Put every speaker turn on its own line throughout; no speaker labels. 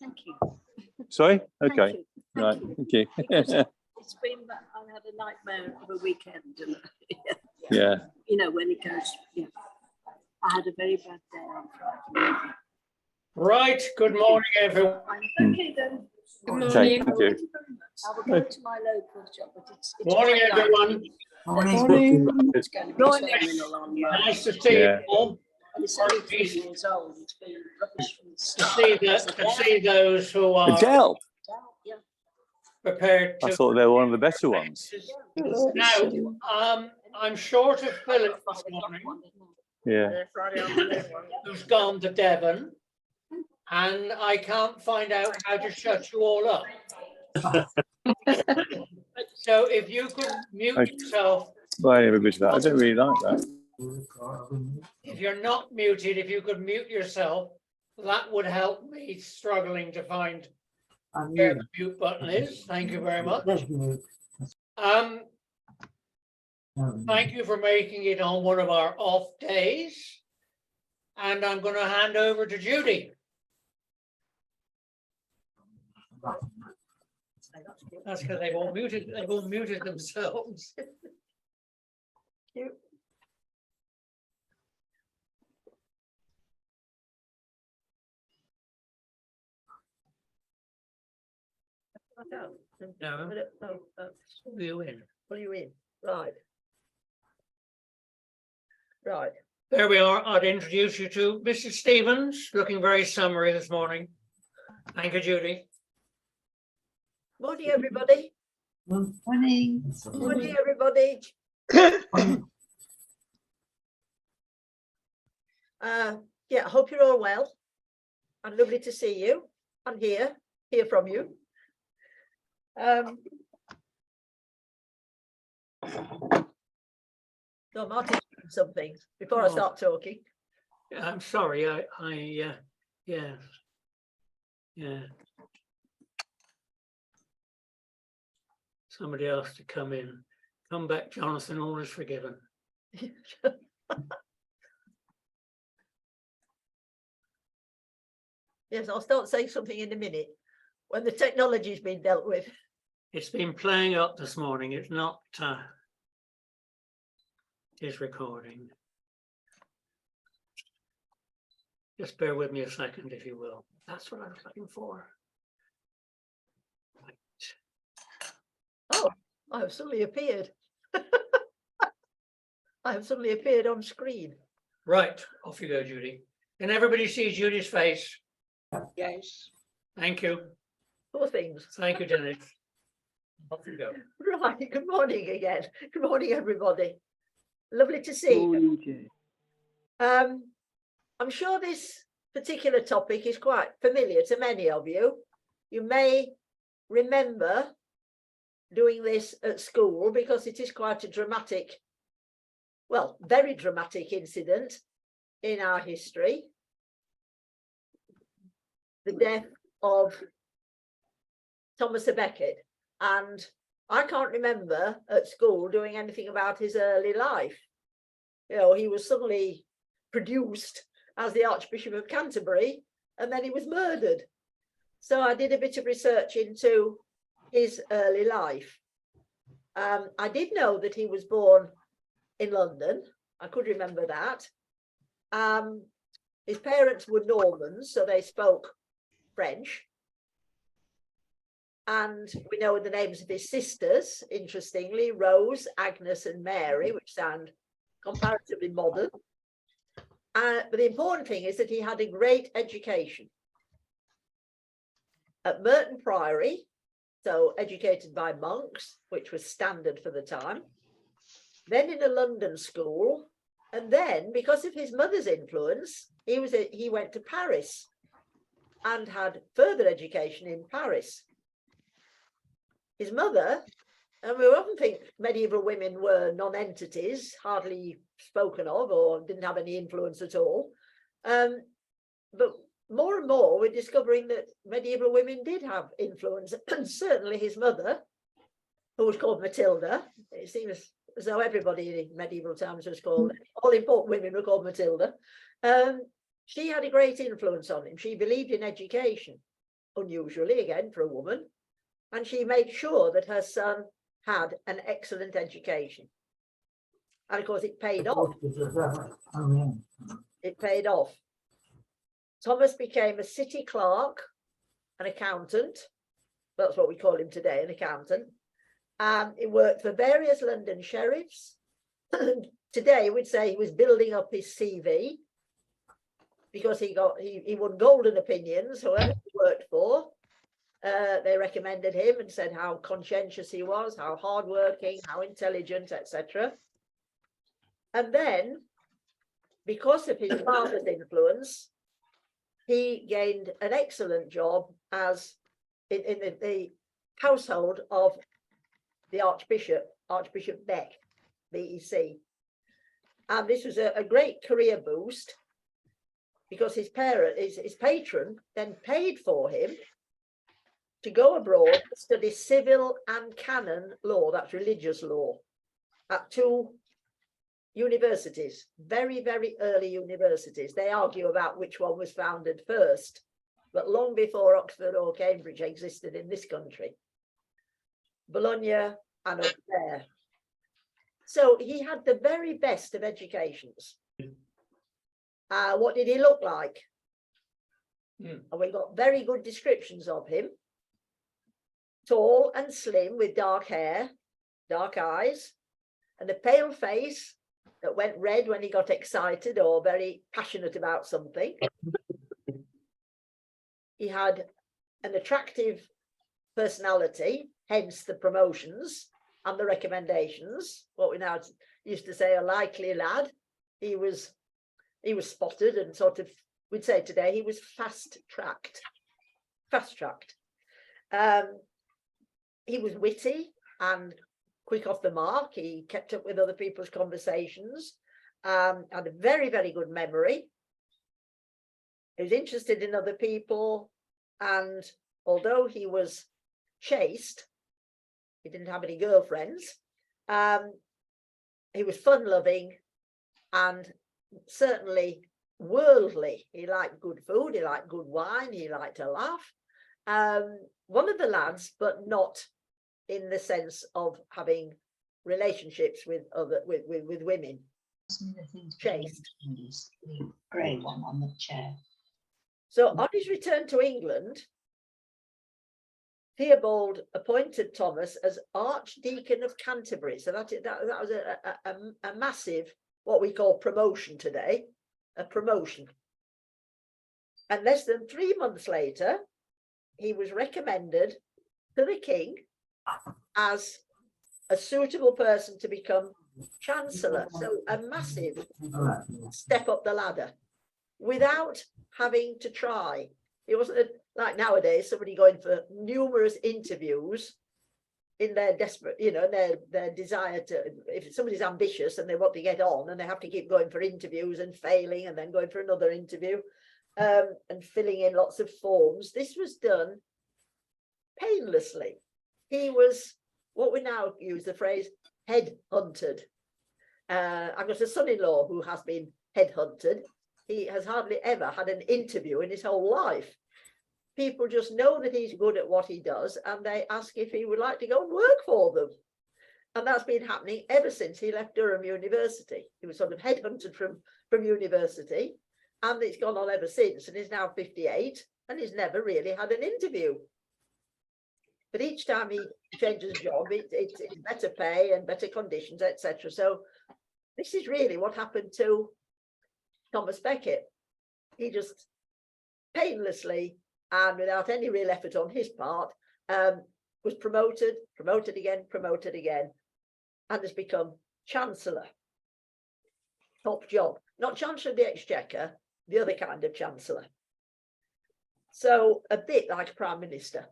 Thank you.
Sorry?
Thank
Okay.
you.
Right.
Thank you.
Thank you.
Because it's been, I had a nightmare of a weekend. And,
Yeah.
you know, when it goes, yeah. I had a very bad day on Friday.
Right, good morning, everyone.
Okay then.
Good
Okay,
morning.
thank you.
I will go to my local shop, but it's
Morning,
quite light.
everyone.
Morning.
It's going to be terminal on
Nice to see you
Yeah.
all.
And it's only 3 years old. It's been rubbish from the
To
start.
see those who are
Adele.
Yeah.
prepared
I
to.
thought they were one of the better ones.
Now, I'm short of Philip this morning,
Yeah.
who's gone to Devon, and I can't find out how to shut you all up. So if you could mute yourself,
Well, I never been to that. I don't really like that.
if you're not muted, if you could mute yourself, that would help me struggling to find where the mute button is. Thank you very much. Thank you for making it on one of our off days. And I'm going to hand over to Judy. That's because they've all muted themselves.
No.
You in.
What are you in? Right. Right.
There we are. I'd introduce you to Mrs. Stevens, looking very summery this morning. Thank you, Judy.
Morning, everybody.
Morning.
Morning, everybody. Yeah, I hope you're all well. And lovely to see you and hear from you. So Martin, something before I start talking.
I'm sorry. Yeah. Somebody else to come in. Come back, Jonathan. All is forgiven.
Yes, I'll start saying something in a minute when the technology's been dealt with.
It's been playing up this morning. It's not. It's recording. Just bear with me a second, if you will. That's what I was looking for. Right.
Oh, I have suddenly appeared. I have suddenly appeared on screen.
Right, off you go, Judy. Can everybody see Judy's face?
Yes.
Thank you.
Poor things.
Thank you, Dennis. Off you go.
Right. Good morning again. Good morning, everybody. Lovely to see you. I'm sure this particular topic is quite familiar to many of you. You may remember doing this at school because it is quite a dramatic, well, very dramatic incident in our history. The death of Thomas à Becket. And I can't remember at school doing anything about his early life. You know, he was suddenly produced as the Archbishop of Canterbury, and then he was murdered. So I did a bit of research into his early life. I did know that he was born in London. I could remember that. His parents were Normans, so they spoke French. And we know the names of his sisters, interestingly, Rose, Agnes, and Mary, which sound comparatively modern. But the important thing is that he had a great education. At Merton Priory, so educated by monks, which was standard for the time. Then in a London school. And then, because of his mother's influence, he went to Paris and had further education in Paris. His mother, and we often think medieval women were non-entities, hardly spoken of or didn't have any influence at all. But more and more we're discovering that medieval women did have influence, and certainly his mother, who was called Matilda. It seems as though everybody in medieval times was called, all important women were called Matilda. She had a great influence on him. She believed in education. unusually again for a woman, and she made sure that her son had an excellent education. And of course, it paid off. It paid off. Thomas became a city clerk, an accountant. That's what we call him today, an accountant. He worked for various London sheriffs. Today, we'd say he was building up his CV because he won golden opinions, whoever he worked for. They recommended him and said how conscientious he was, how hardworking, how intelligent, etc. And then, because of his father's influence, he gained an excellent job as in the household of the Archbishop Beck, BEC. And this was a great career boost because his patron then paid for him to go abroad to study civil and canon law, that's religious law, at 2 universities, very, very early universities. They argue about which one was founded first, but long before Oxford or Cambridge existed in this country. Bologna and Auxerre. So he had the very best of educations. What did he look like? And we got very good descriptions of him. Tall and slim with dark hair, dark eyes, and a pale face that went red when he got excited or very passionate about something. He had an attractive personality, hence the promotions and the recommendations, what we now used to say a likely lad. He was spotted and sort of, we'd say today, he was fast-tracked. He was witty and quick off the mark. He kept up with other people's conversations, had a very, very good memory. He was interested in other people, and although he was chaste, he didn't have any girlfriends, he was fun-loving and certainly worldly. He liked good food, he liked good wine, he liked to laugh. One of the lads, but not in the sense of having relationships with women. Chaste.
The grey one on the chair.
So on his return to England, Theobald appointed Thomas as Archdeacon of Canterbury. So that was a massive, what we call promotion today, a promotion. And less than 3 months later, he was recommended to the king as a suitable person to become chancellor. So a massive step up the ladder without having to try. It wasn't like nowadays, somebody going for numerous interviews in their desperate, their desire to, if somebody's ambitious and they want to get on and they have to keep going for interviews and failing and then going for another interview and filling in lots of forms. This was done painlessly. He was, what we now use the phrase, headhunted. I've got a son-in-law who has been headhunted. He has hardly ever had an interview in his whole life. People just know that he's good at what he does and they ask if he would like to go and work for them. And that's been happening ever since he left Durham University. He was sort of headhunted from university, and it's gone on ever since, and he's now 58 and he's never really had an interview. But each time he changes job, it's better pay and better conditions, etc. So this is really what happened to Thomas Becket. He just painlessly and without any real effort on his part was promoted again, and has become Chancellor. Top job. Not Chancellor of the Exchequer, the other kind of Chancellor. So a bit like a Prime Minister.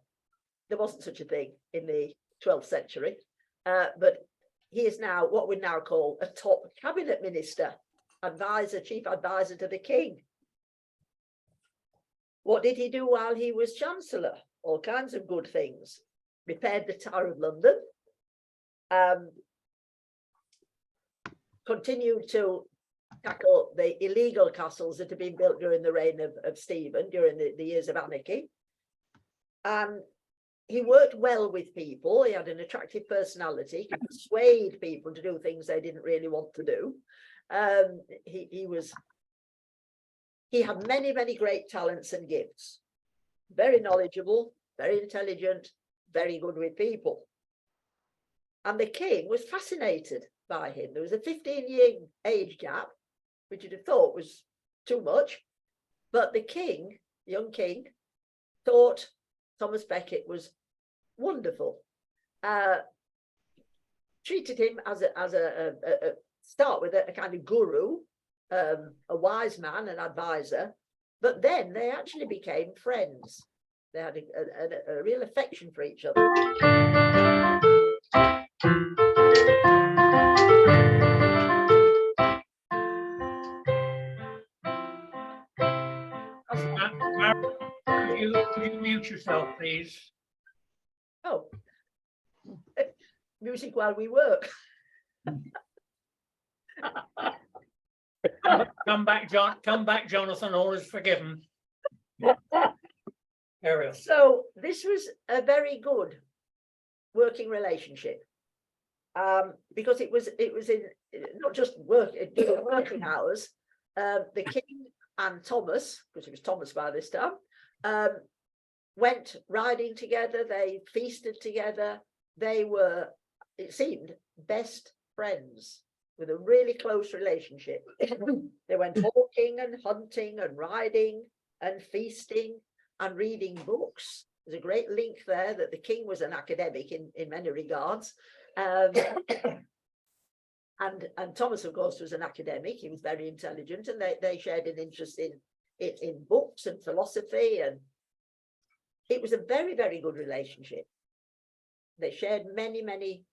There wasn't such a thing in the 12th century, but he is now what we now call a top cabinet minister, advisor, chief advisor to the king. What did he do while he was Chancellor? All kinds of good things. Repaired the Tower of London, continued to tackle the illegal castles that had been built during the reign of Stephen, during the years of anarchy. And he worked well with people. He had an attractive personality. He could persuade people to do things they didn't really want to do. He had many, many great talents and gifts. Very knowledgeable, very intelligent, very good with people. And the king was fascinated by him. There was a 15-year age gap, which you'd have thought was too much. But the king, young king, thought Thomas Becket was wonderful. Treated him as a start with a kind of guru, a wise man, an advisor, but then they actually became friends. They had a real affection for each other.
Could you mute yourself, please?
Oh, music while we work.
Come back, John. Come back, Jonathan. All is forgiven. Ariel.
So this was a very good working relationship, because it was in not just working hours. The king and Thomas, because it was Thomas by this time, went riding together. They feasted together. They were, it seemed, best friends with a really close relationship. They went walking and hunting and riding and feasting and reading books. There's a great link there that the king was an academic in many regards. And Thomas, of course, was an academic. He was very intelligent, and they shared an interest in books and philosophy, and it was a very, very good relationship. They shared many, many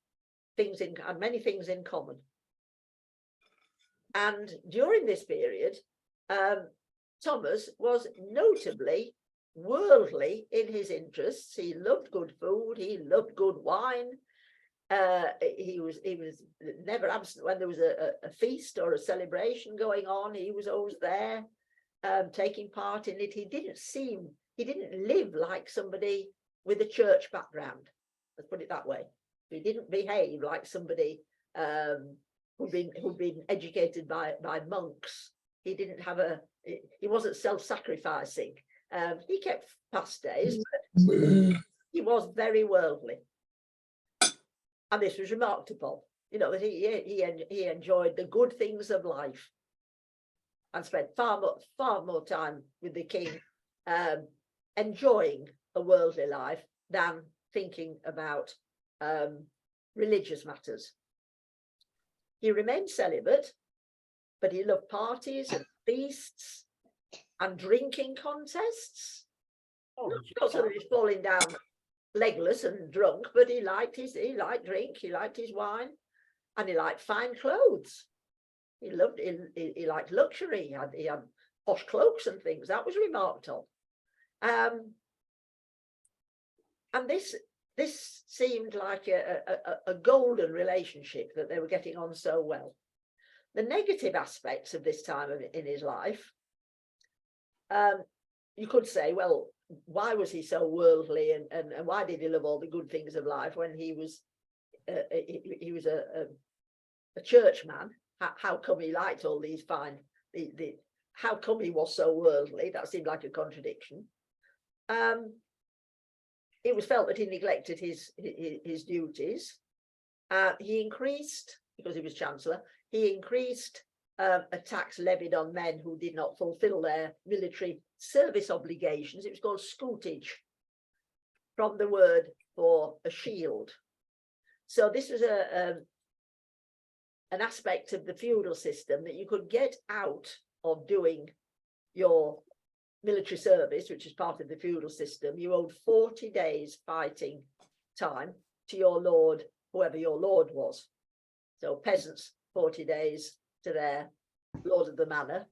things in common. And during this period, Thomas was notably worldly in his interests. He loved good food. He loved good wine. He was never absent when there was a feast or a celebration going on. He was always there, taking part in it. He didn't live like somebody with a church background. Let's put it that way. He didn't behave like somebody who'd been educated by monks. He wasn't self-sacrificing. He kept fast days, but he was very worldly. And this was remarked upon, that he enjoyed the good things of life and spent far more time with the king, enjoying a worldly life than thinking about religious matters. He remained celibate, but he loved parties and feasts and drinking contests. Not so that he's falling down legless and drunk, but he liked drink, he liked his wine, and he liked fine clothes. He liked luxury. He had posh cloaks and things. That was remarked on. And this seemed like a golden relationship that they were getting on so well. The negative aspects of this time in his life, you could say, well, why was he so worldly, and why did he love all the good things of life when he was a churchman? How come he liked all these fine? How come he was so worldly? That seemed like a contradiction. It was felt that he neglected his duties. He increased, because he was chancellor, he increased a tax levied on men who did not fulfill their military service obligations. It was called scutage, from the word for a shield. So this was an aspect of the feudal system that you could get out of doing your military service, which is part of the feudal system. You owed 40 days fighting time to your lord, whoever your lord was. So peasants, 40 days to their lord of the manor,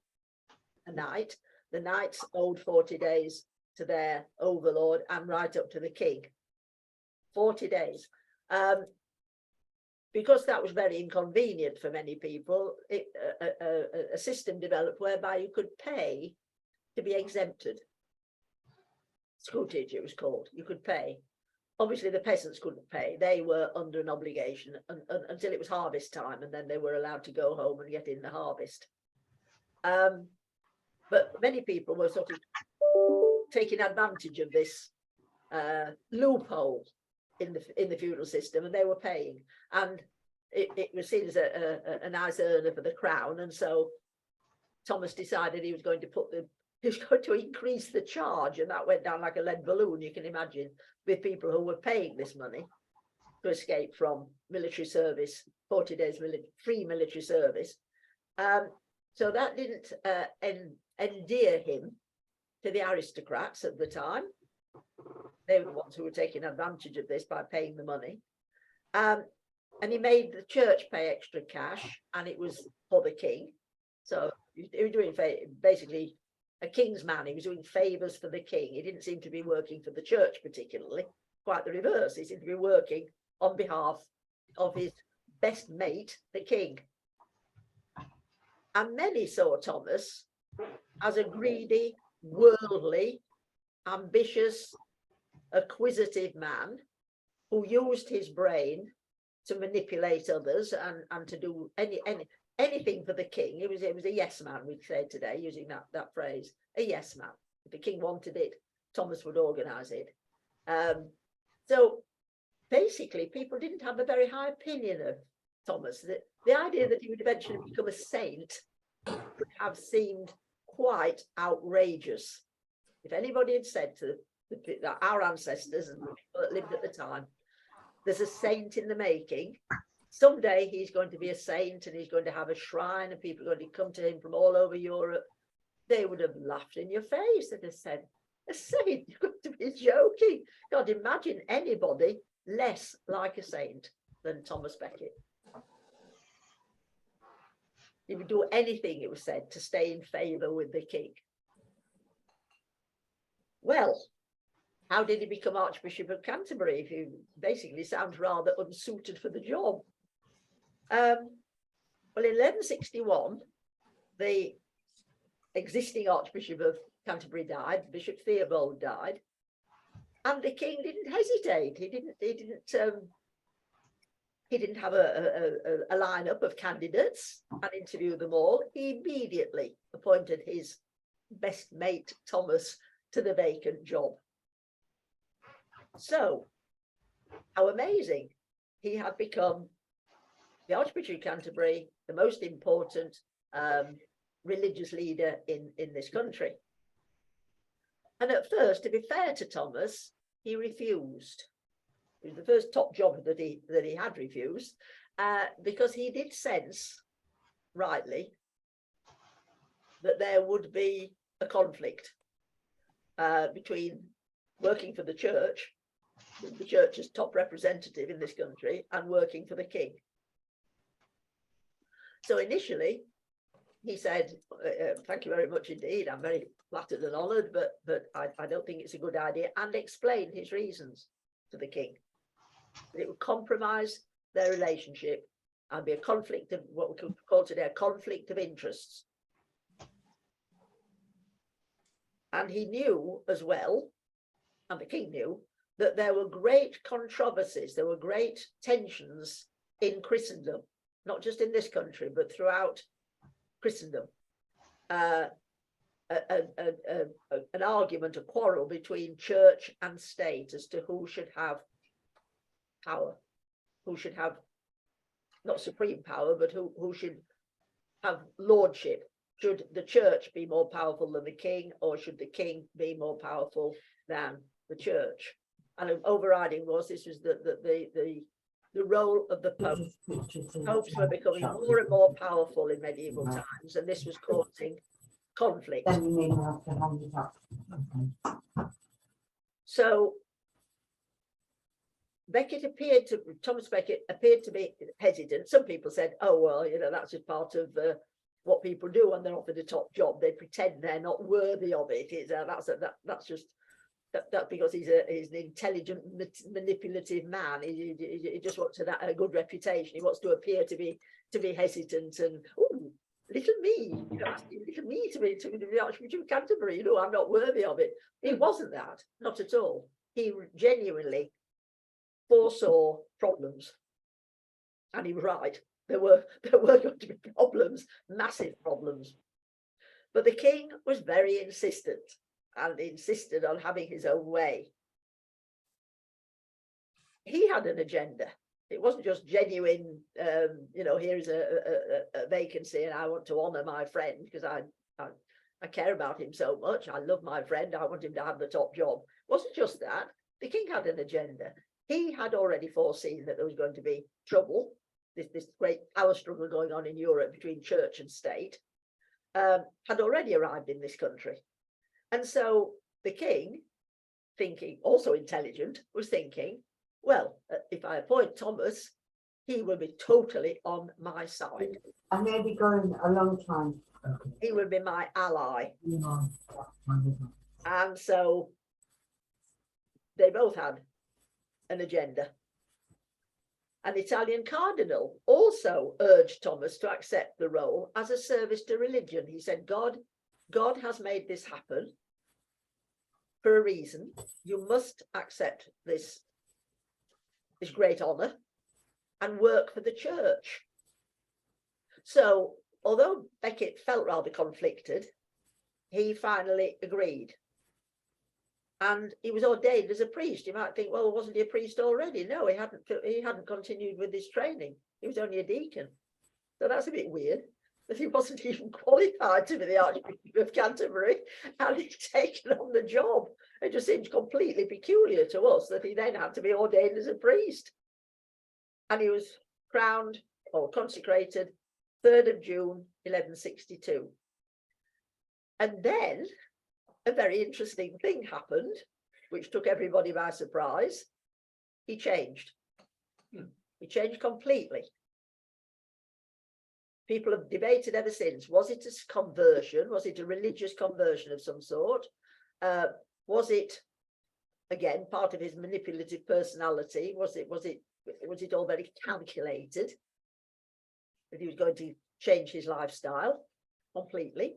a knight. The knights owed 40 days to their overlord, and right up to the king. 40 days. Because that was very inconvenient for many people, a system developed whereby you could pay to be exempted. school teacher, it was called. You could pay. Obviously, the peasants couldn't pay. They were under an obligation until it was harvest time, and then they were allowed to go home and get in the harvest. But many people were sort of taking advantage of this loophole in the feudal system, and they were paying, and it was seen as a nice earner for the crown. And so Thomas decided he was going to increase the charge, and that went down like a lead balloon, you can imagine, with people who were paying this money to escape from military service, 40 days free military service. So that didn't endear him to the aristocrats at the time. They were the ones who were taking advantage of this by paying the money. And he made the church pay extra cash, and it was for the king. So he was doing basically a king's man. He was doing favors for the king. He didn't seem to be working for the church particularly, quite the reverse. He seemed to be working on behalf of his best mate, the king. And many saw Thomas as a greedy, worldly, ambitious, acquisitive man who used his brain to manipulate others and to do anything for the king. It was a yes man, we'd say today, using that phrase, a yes man. If the king wanted it, Thomas would organize it. So basically, people didn't have a very high opinion of Thomas. The idea that he would eventually become a saint would have seemed quite outrageous. If anybody had said to our ancestors and the people that lived at the time, there's a saint in the making, someday he's going to be a saint and he's going to have a shrine and people are going to come to him from all over Europe, they would have laughed in your face and have said, a saint? You've got to be joking. God, imagine anybody less like a saint than Thomas Becket. He would do anything, it was said, to stay in favour with the king. Well, how did he become Archbishop of Canterbury? If he basically sounds rather unsuited for the job. Well, in 1161, the existing Archbishop of Canterbury died. Bishop Theobald died, and the king didn't hesitate. He didn't have a lineup of candidates and interview them all. He immediately appointed his best mate Thomas to the vacant job. So, how amazing. He had become the Archbishop of Canterbury, the most important religious leader in this country. And at first, to be fair to Thomas, he refused. It was the first top job that he had refused, because he did sense, rightly, that there would be a conflict between working for the church's top representative in this country, and working for the king. So initially, he said, thank you very much indeed, I'm very flattered and honoured, but I don't think it's a good idea, and explained his reasons to the king. It would compromise their relationship and be a conflict of what we could call today a conflict of interests. And he knew as well, and the king knew, that there were great controversies, there were great tensions in Christendom, not just in this country, but throughout Christendom. An argument, a quarrel between church and state as to who should have power, who should have not supreme power, but who should have lordship. Should the church be more powerful than the king, or should the king be more powerful than the church? And an overriding was the role of the Pope. Popes were becoming more and more powerful in medieval times, and this was causing conflict. So Thomas Becket appeared to be hesitant. Some people said, oh, well, that's just part of what people do when they're offered a top job. They pretend they're not worthy of it. That's because he's an intelligent, manipulative man. He just wants a good reputation. He wants to appear to be hesitant and little me, asking little me to be the Archbishop of Canterbury, I'm not worthy of it. It wasn't that, not at all. He genuinely foresaw problems, and he was right. There were going to be problems, massive problems. But the king was very insistent and insisted on having his own way. He had an agenda. It wasn't just genuine, here's a vacancy and I want to honour my friend because I care about him so much. I love my friend. I want him to have the top job. It wasn't just that. The king had an agenda. He had already foreseen that there was going to be trouble, this great power struggle going on in Europe between church and state, had already arrived in this country. And so the king, thinking, also intelligent, was thinking, well, if I appoint Thomas, he will be totally on my side.
And they'll be going a long time.
He will be my ally.
Yeah.
And so they both had an agenda. An Italian cardinal also urged Thomas to accept the role as a service to religion. He said, God has made this happen for a reason. You must accept this great honour and work for the church. So although Becket felt rather conflicted, he finally agreed. And he was ordained as a priest. You might think, well, wasn't he a priest already? No, he hadn't continued with his training. He was only a deacon. So that's a bit weird that he wasn't even qualified to be the Archbishop of Canterbury and he'd taken on the job. It just seems completely peculiar to us that he then had to be ordained as a priest. And he was crowned or consecrated 3rd of June, 1162. And then a very interesting thing happened, which took everybody by surprise. He changed. He changed completely. People have debated ever since. Was it a conversion? Was it a religious conversion of some sort? Was it, again, part of his manipulative personality? Was it all very calculated? That he was going to change his lifestyle completely?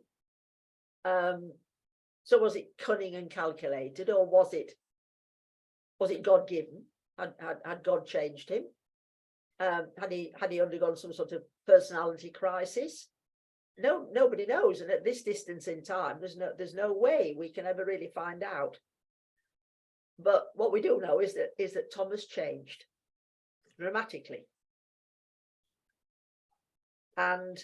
So was it cunning and calculated, or was it God-given? Had God changed him? Had he undergone some sort of personality crisis? No, nobody knows. And at this distance in time, there's no way we can ever really find out. But what we do know is that Thomas changed dramatically, and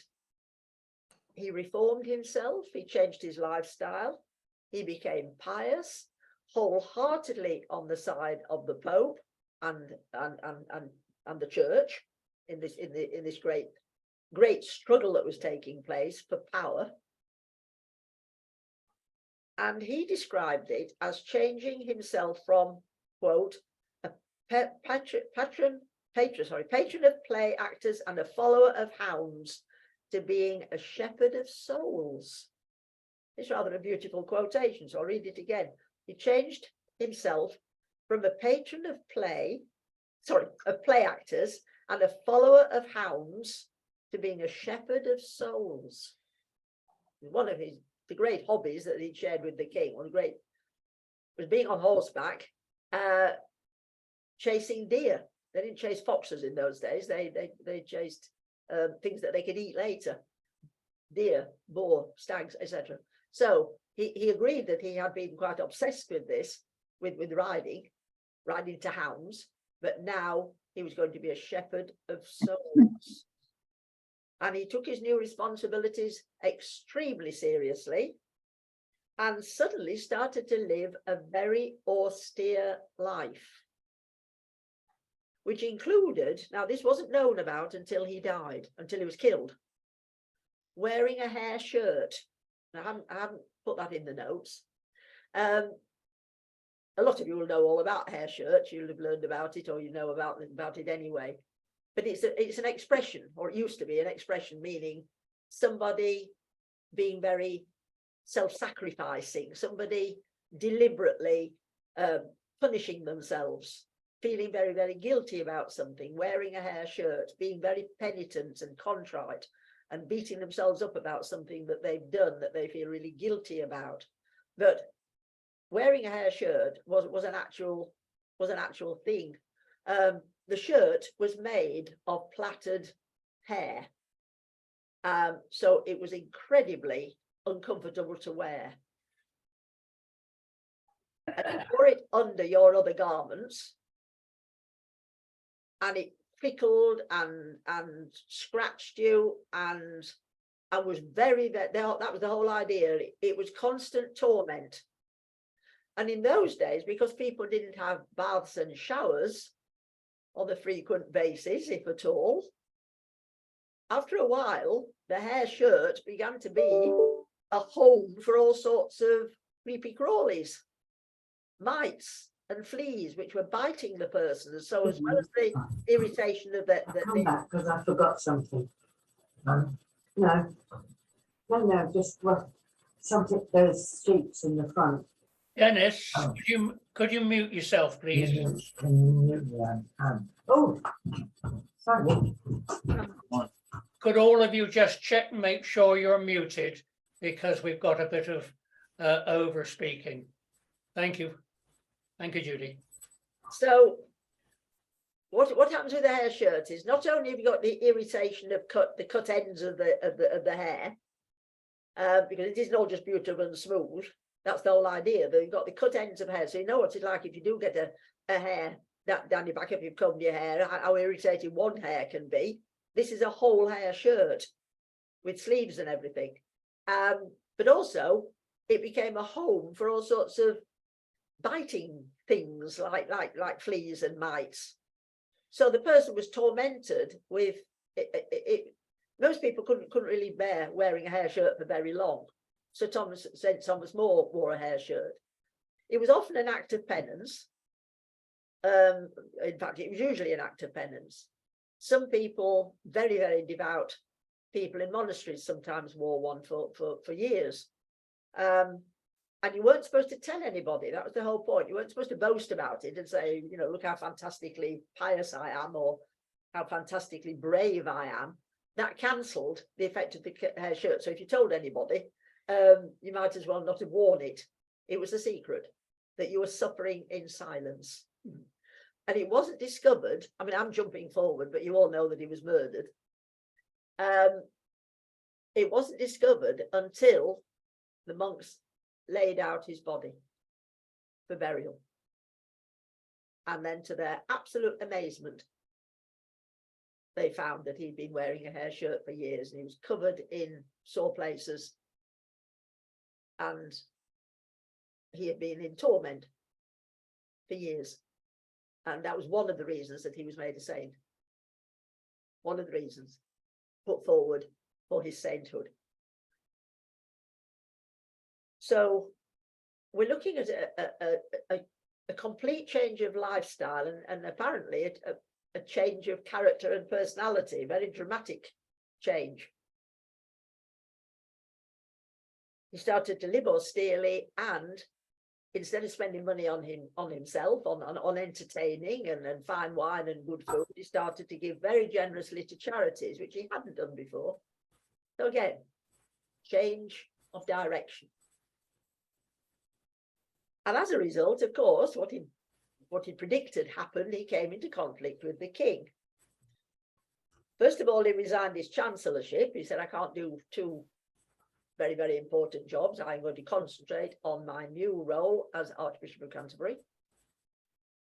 he reformed himself. He changed his lifestyle. He became pious, wholeheartedly on the side of the Pope and the Church in this great struggle that was taking place for power. And he described it as changing himself from, quote, a patron of play actors and a follower of hounds to being a shepherd of souls. It's rather a beautiful quotation, so I'll read it again. He changed himself from a patron of play actors and a follower of hounds to being a shepherd of souls. One of the great hobbies that he shared with the king, was being on horseback, chasing deer. They didn't chase foxes in those days. They chased things that they could eat later: deer, boar, stags, etc. So he agreed that he had been quite obsessed with this, with riding to hounds, but now he was going to be a shepherd of souls. And he took his new responsibilities extremely seriously and suddenly started to live a very austere life, which included, now this wasn't known about until he died, until he was killed, wearing a hair shirt. I haven't put that in the notes. A lot of you will know all about hair shirts. You'll have learned about it, or you know about it anyway. But it's an expression, or it used to be an expression, meaning somebody being very self-sacrificing, somebody deliberately punishing themselves, feeling very, very guilty about something, wearing a hair shirt, being very penitent and contrite, and beating themselves up about something that they've done that they feel really guilty about. But wearing a hair shirt was an actual thing. The shirt was made of plaited hair. So it was incredibly uncomfortable to wear. And you wore it under your other garments, and it prickled and scratched you, and was very, that was the whole idea. It was constant torment. And in those days, because people didn't have baths and showers on a frequent basis, if at all, after a while, the hair shirt began to be a home for all sorts of creepy crawlies, mites and fleas, which were biting the person. So as well as the irritation of
I'll come back because I forgot something. No, just what, something, those streets in the front.
Dennis,
Oh.
could you mute yourself, please?
Oh, sorry.
Could all of you just check and make sure you're muted, because we've got a bit of over speaking. Thank you. Thank you, Judy.
So what happens with the hair shirt is not only have you got the irritation of the cut ends of the hair, because it isn't all just beautiful and smooth. That's the whole idea. That you've got the cut ends of hair, so you know what it's like if you do get a hair that down your back, if you've combed your hair, how irritating one hair can be. This is a whole hair shirt with sleeves and everything. But also it became a home for all sorts of biting things like fleas and mites. So the person was tormented with it. Most people couldn't really bear wearing a hair shirt for very long. So St. Thomas More wore a hair shirt. It was often an act of penance. In fact, it was usually an act of penance. Some people, very, very devout people in monasteries, sometimes wore one for years. And you weren't supposed to tell anybody. That was the whole point. You weren't supposed to boast about it and say, you know, look how fantastically pious I am, or how fantastically brave I am. That cancelled the effect of the hair shirt. So if you told anybody, you might as well not have worn it. It was a secret that you were suffering in silence. And it wasn't discovered. I mean, I'm jumping forward, but you all know that he was murdered. It wasn't discovered until the monks laid out his body for burial. And then, to their absolute amazement, they found that he'd been wearing a hair shirt for years, and he was covered in sore places, and he had been in torment for years. And that was one of the reasons that he was made a saint. One of the reasons put forward for his sainthood. So we're looking at a complete change of lifestyle, and apparently a change of character and personality, very dramatic change. He started to live austerely, and instead of spending money on himself, on entertaining and fine wine and good food, he started to give very generously to charities, which he hadn't done before. So again, change of direction. And as a result, of course, what he predicted happened. He came into conflict with the king. First of all, he resigned his chancellorship. He said, I can't do two very, very important jobs. I'm going to concentrate on my new role as Archbishop of Canterbury.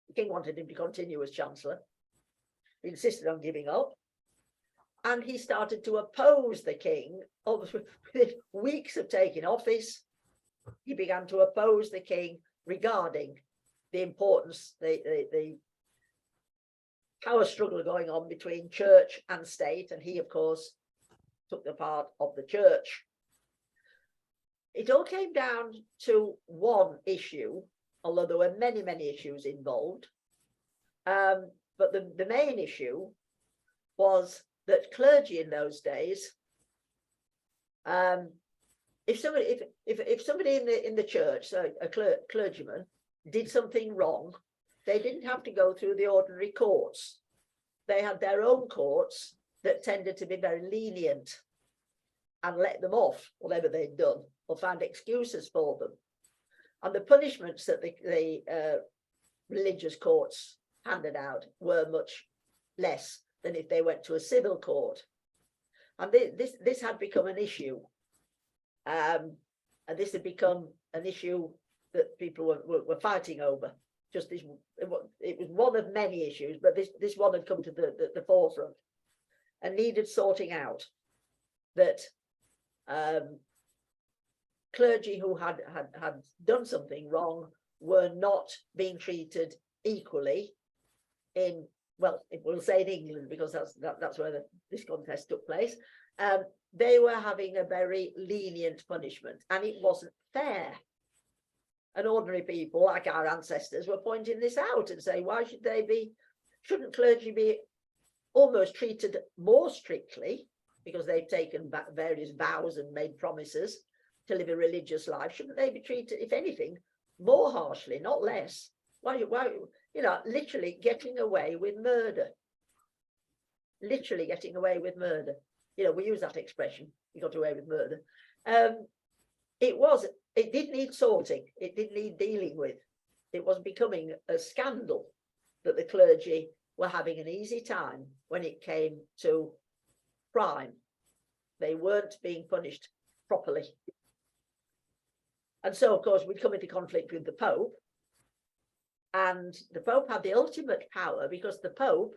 The king wanted him to continue as chancellor. He insisted on giving up. And he started to oppose the king. Within weeks of taking office, he began to oppose the king regarding the importance, the power struggle going on between church and state. And he, of course, took the part of the church. It all came down to one issue, although there were many, many issues involved. But the main issue was that clergy in those days, if somebody in the church, so a clergyman, did something wrong, they didn't have to go through the ordinary courts. They had their own courts that tended to be very lenient. and let them off, whatever they'd done, or find excuses for them. And the punishments that the religious courts handed out were much less than if they went to a civil court. And this had become an issue. And this had become an issue that people were fighting over. Just this, it was one of many issues, but this one had come to the forefront and needed sorting out. That clergy who had done something wrong were not being treated equally in, well, we'll say in England, because that's where this contest took place. They were having a very lenient punishment, and it wasn't fair. And ordinary people like our ancestors were pointing this out and saying, why shouldn't clergy be almost treated more strictly, because they've taken various vows and made promises to live a religious life? Shouldn't they be treated, if anything, more harshly, not less? Why, literally getting away with murder. Literally getting away with murder. We use that expression, you got away with murder. It did need sorting. It did need dealing with. It was becoming a scandal that the clergy were having an easy time when it came to crime. They weren't being punished properly. And so, of course, we'd come into conflict with the Pope. And the Pope had the ultimate power, because the Pope,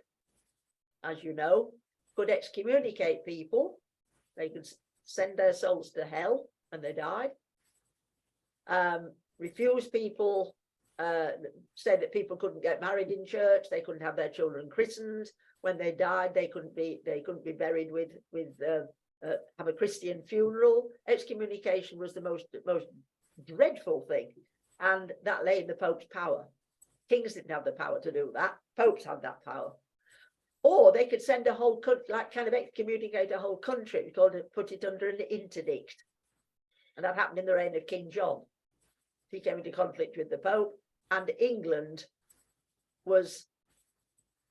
as you know, could excommunicate people. They could send their souls to hell when they died. Refuse people, say that people couldn't get married in church, they couldn't have their children christened. When they died, they couldn't be buried have a Christian funeral. Excommunication was the most dreadful thing, and that lay in the Pope's power. Kings didn't have the power to do that. Popes had that power. Or they could send a whole country, like kind of excommunicate a whole country, put it under an interdict. And that happened in the reign of King John. He came into conflict with the Pope, and England was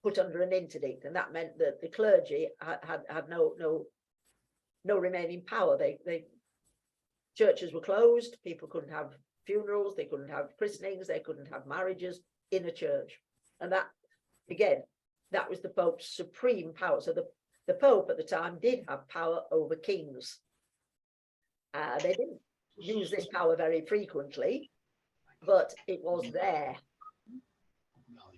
put under an interdict, and that meant that the clergy had no remaining power. Churches were closed. People couldn't have funerals. They couldn't have christenings. They couldn't have marriages in a church. And that, again, that was the Pope's supreme power. So the Pope at the time did have power over kings. They didn't use this power very frequently, but it was there.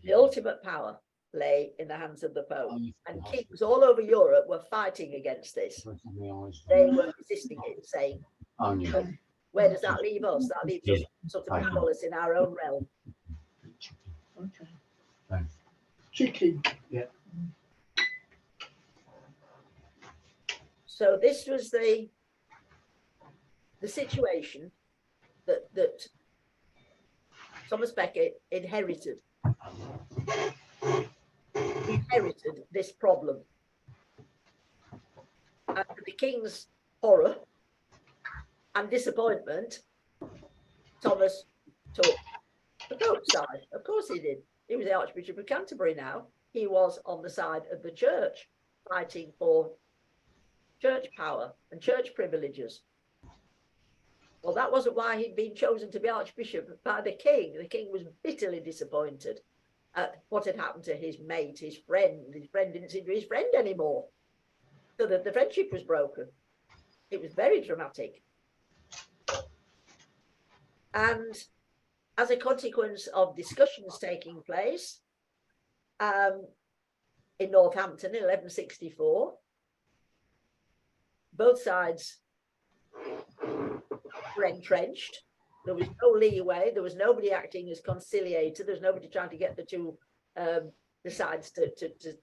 The ultimate power lay in the hands of the Pope, and kings all over Europe were fighting against this. They were resisting it, saying, where does that leave us? That leaves us sort of powerless in our own realm.
Okay. Chicken. Yeah.
So this was the situation that Thomas Becket inherited. He inherited this problem. And to the king's horror and disappointment, Thomas took the Pope's side. Of course he did. He was the Archbishop of Canterbury now. He was on the side of the church, fighting for church power and church privileges. Well, that wasn't why he'd been chosen to be Archbishop by the king. The king was bitterly disappointed at what had happened to his mate, his friend. His friend didn't seem to be his friend anymore. So that the friendship was broken. It was very dramatic. And as a consequence of discussions taking place in Northampton in 1164, both sides were entrenched. There was no leeway. There was nobody acting as conciliator. There was nobody trying to get the two the sides to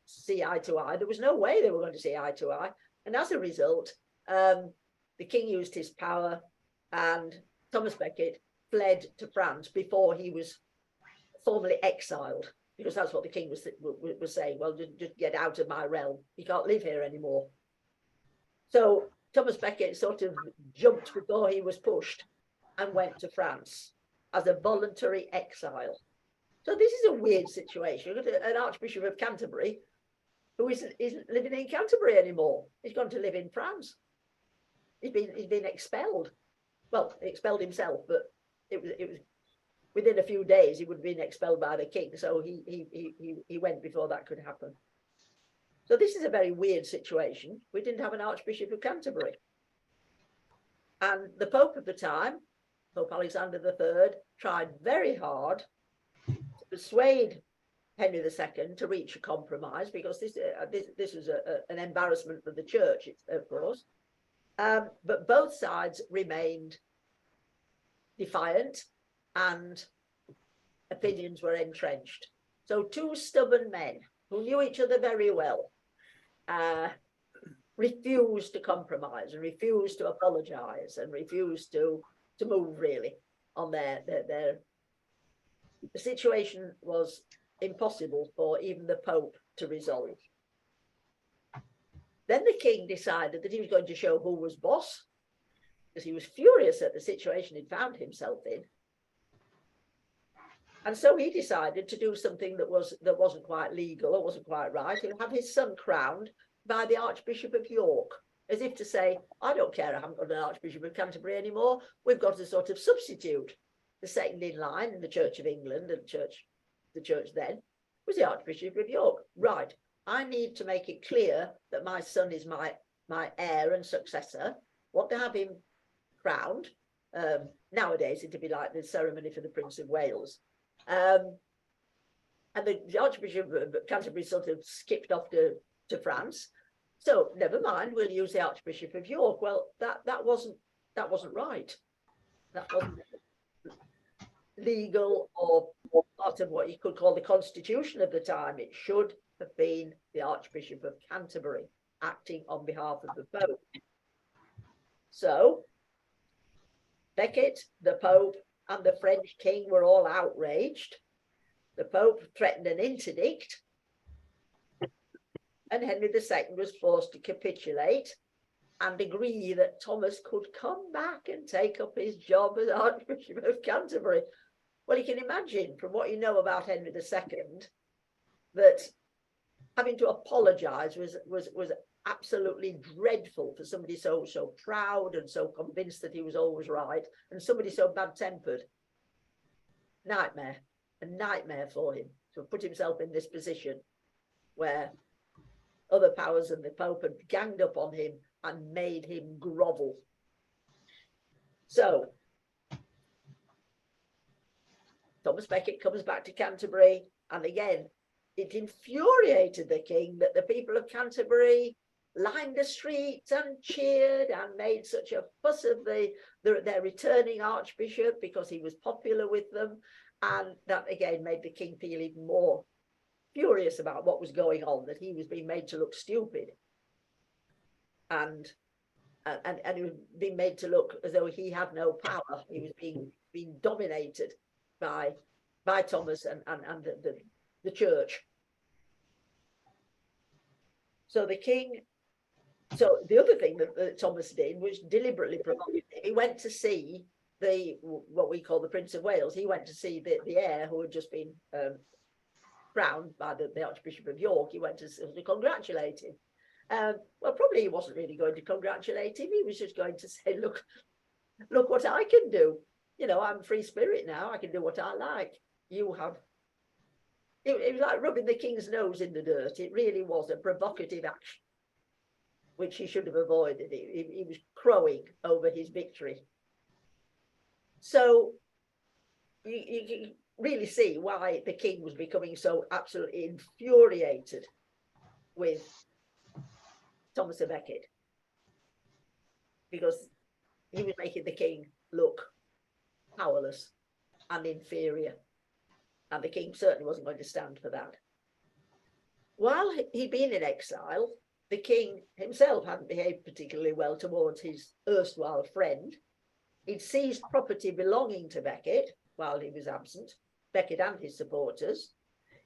see eye to eye. There was no way they were going to see eye to eye. And as a result, the king used his power, and Thomas Becket fled to France before he was formally exiled, because that's what the king was saying. Well, just get out of my realm. You can't live here anymore. So Thomas Becket sort of jumped before he was pushed and went to France as a voluntary exile. So this is a weird situation. You've got an Archbishop of Canterbury who isn't living in Canterbury anymore. He's gone to live in France. he'd been expelled. Well, he expelled himself, but it was within a few days he would have been expelled by the king. So he went before that could happen. So this is a very weird situation. We didn't have an Archbishop of Canterbury. And the Pope of the time, Pope Alexander III, tried very hard to persuade Henry II to reach a compromise, because this was an embarrassment for the church, of course. But both sides remained defiant and opinions were entrenched. So two stubborn men who knew each other very well refused to compromise and refused to apologize and refused to move really on their the situation was impossible for even the Pope to resolve. Then the king decided that he was going to show who was boss, because he was furious at the situation he'd found himself in. And so he decided to do something that wasn't quite legal or wasn't quite right. He'll have his son crowned by the Archbishop of York, as if to say, I don't care, I haven't got an Archbishop of Canterbury anymore. We've got a sort of substitute. The second in line in the Church of England, and the church then was the Archbishop of York. Right, I need to make it clear that my son is my heir and successor. Want to have him crowned. Nowadays it'd be like the ceremony for the Prince of Wales. And the Archbishop of Canterbury sort of skipped off to France. So never mind, we'll use the Archbishop of York. Well, that wasn't right. That wasn't legal or part of what you could call the constitution of the time. It should have been the Archbishop of Canterbury acting on behalf of the Pope. So Becket, the Pope, and the French king were all outraged. The Pope threatened an interdict, and Henry II was forced to capitulate and agree that Thomas could come back and take up his job as Archbishop of Canterbury. Well, you can imagine from what you know about Henry II that having to apologise was absolutely dreadful for somebody so proud and so convinced that he was always right, and somebody so bad-tempered. A nightmare for him to have put himself in this position where other powers and the Pope had ganged up on him and made him grovel. So Thomas Becket comes back to Canterbury, and again, it infuriated the king that the people of Canterbury lined the streets and cheered and made such a fuss of their returning archbishop because he was popular with them. And that again made the king feel even more furious about what was going on, that he was being made to look stupid. And he was being made to look as though he had no power. He was being dominated by Thomas and the church. So the king, so the other thing that Thomas did was deliberately provocative. He went to see what we call the Prince of Wales. He went to see the heir who had just been crowned by the Archbishop of York. He went to congratulate him. Well, probably he wasn't really going to congratulate him. He was just going to say, look what I can do. You know, I'm a free spirit now. I can do what I like. You have. It was like rubbing the king's nose in the dirt. It really was a provocative action, which he should have avoided. He was crowing over his victory. So you can really see why the king was becoming so absolutely infuriated with Thomas à Becket, because he was making the king look powerless and inferior, and the king certainly wasn't going to stand for that. While he'd been in exile, the king himself hadn't behaved particularly well towards his erstwhile friend. He'd seized property belonging to Becket while he was absent, Becket and his supporters.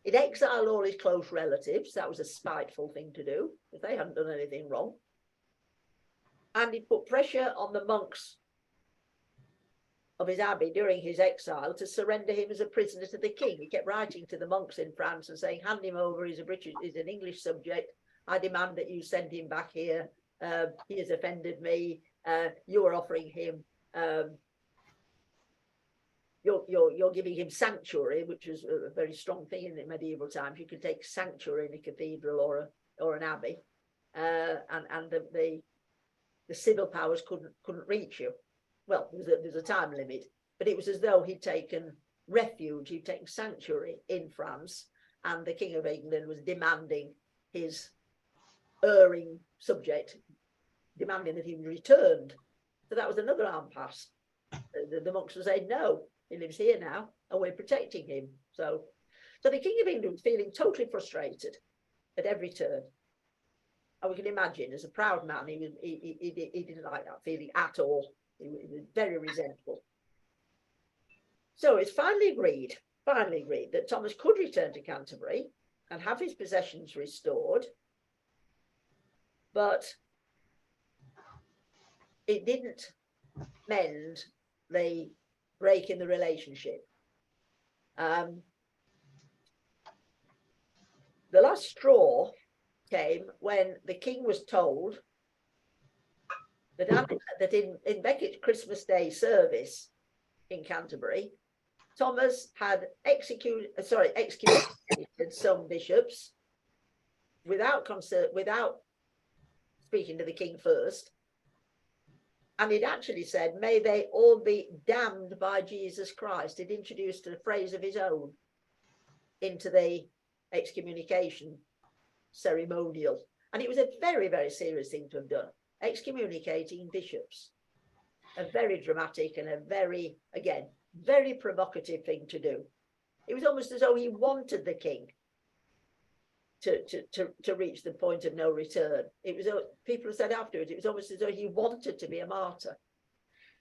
He'd exiled all his close relatives. That was a spiteful thing to do, if they hadn't done anything wrong. And he put pressure on the monks of his abbey during his exile to surrender him as a prisoner to the king. He kept writing to the monks in France and saying, hand him over, he's an English subject. I demand that you send him back here. He has offended me. you are offering him, you're giving him sanctuary, which is a very strong thing in the medieval times. You could take sanctuary in a cathedral or an abbey, and the civil powers couldn't reach you. Well, there's a time limit, but it was as though he'd taken refuge, he'd taken sanctuary in France, and the King of England was demanding his erring subject, demanding that he be returned. So that was another impasse. The monks were saying, no, he lives here now, and we're protecting him. So the King of England was feeling totally frustrated at every turn. And we can imagine, as a proud man, he didn't like that feeling at all. He was very resentful. So it's finally agreed that Thomas could return to Canterbury and have his possessions restored, but it didn't mend the break in the relationship. The last straw came when the king was told that in Becket's Christmas Day service in Canterbury, Thomas had excommunicated some bishops without speaking to the king first. And he'd actually said, may they all be damned by Jesus Christ. He'd introduced a phrase of his own into the excommunication ceremonial. And it was a very, very serious thing to have done, excommunicating bishops. A very dramatic and a very, again, very provocative thing to do. It was almost as though he wanted the king to reach the point of no return. It was, people said afterwards, it was almost as though he wanted to be a martyr.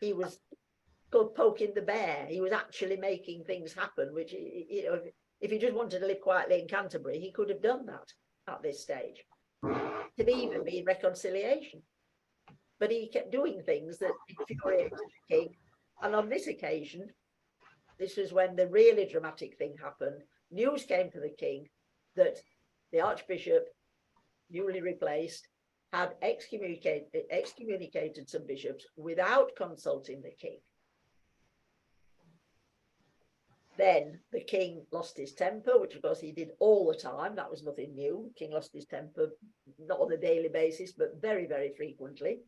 He was poking the bear. He was actually making things happen, which, you know, if he just wanted to live quietly in Canterbury, he could have done that at this stage. To even be in reconciliation. But he kept doing things that infuriated the king. And on this occasion, this was when the really dramatic thing happened. News came to the king that the archbishop, newly replaced, had excommunicated some bishops without consulting the king. Then the king lost his temper, which of course he did all the time. That was nothing new. The king lost his temper, not on a daily basis, but very, very frequently,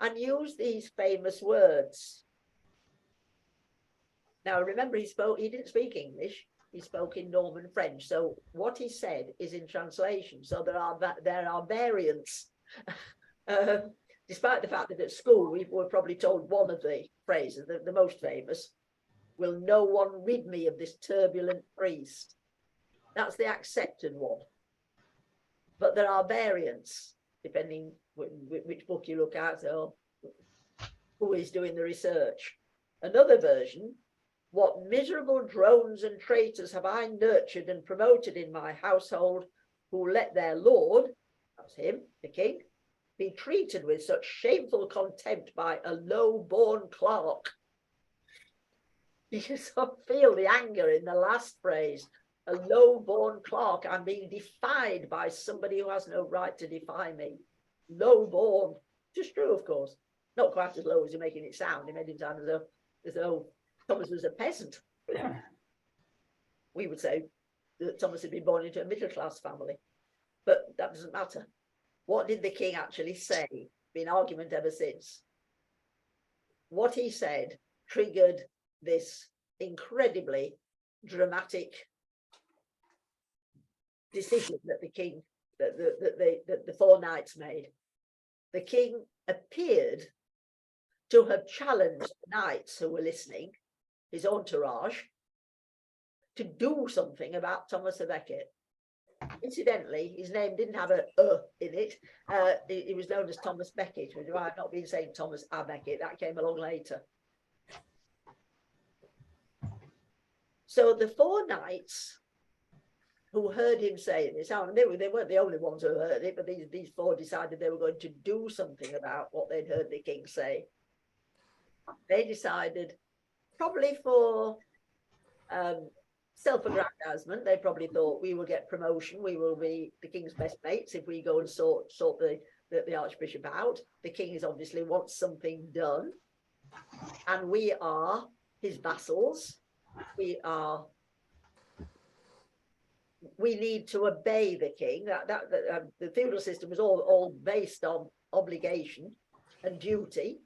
and used these famous words. Now, remember, he didn't speak English. He spoke in Norman French. So what he said is in translation. So there are variants. Despite the fact that at school we were probably told one of the phrases, the most famous, will no one rid me of this turbulent priest? That's the accepted one. But there are variants, depending which book you look at or who is doing the research. Another version, what miserable drones and traitors have I nurtured and promoted in my household, who let their lord, that's him, the king, be treated with such shameful contempt by a low-born clerk. You can sort of feel the anger in the last phrase. A low-born clerk. I'm being defied by somebody who has no right to defy me. Low-born. Just true, of course. Not quite as low as you're making it sound. He made him sound as though Thomas was a peasant. We would say that Thomas had been born into a middle-class family. But that doesn't matter. What did the king actually say? Been argument ever since. What he said triggered this incredibly dramatic decision that the king, that the four knights made. The king appeared to have challenged the knights who were listening, his entourage, to do something about Thomas à Becket. Incidentally, his name didn't have a in it. He was known as Thomas Becket, which I have not been saying Thomas à Becket. That came along later. So the four knights who heard him say this, they weren't the only ones who heard it, but these four decided they were going to do something about what they'd heard the king say. They decided, probably for self-aggrandizement, they probably thought, we will get promotion, we will be the king's best mates if we go and sort the the Archbishop out. The king is obviously wants something done, and we are his vassals. We need to obey the king. The feudal system was all based on obligation and duty.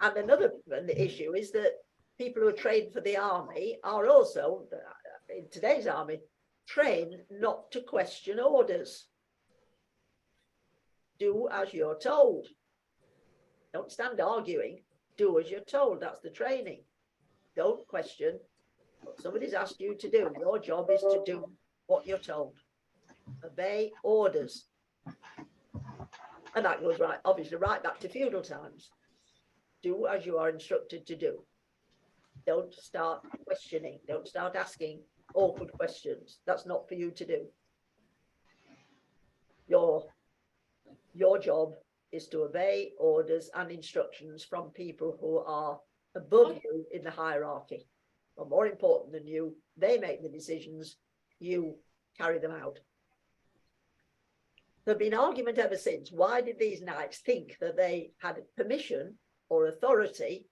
And the issue is that people who are trained for the army are also, in today's army, trained not to question orders. Do as you're told. Don't stand arguing. Do as you're told. That's the training. Don't question what somebody's asked you to do. Your job is to do what you're told. Obey orders. And that goes right, obviously, right back to feudal times. Do as you are instructed to do. Don't start questioning. Don't start asking awkward questions. That's not for you to do. Your job is to obey orders and instructions from people who are above you in the hierarchy, or more important than you. They make the decisions, you carry them out. There's been argument ever since. Why did these knights think that they had permission or authority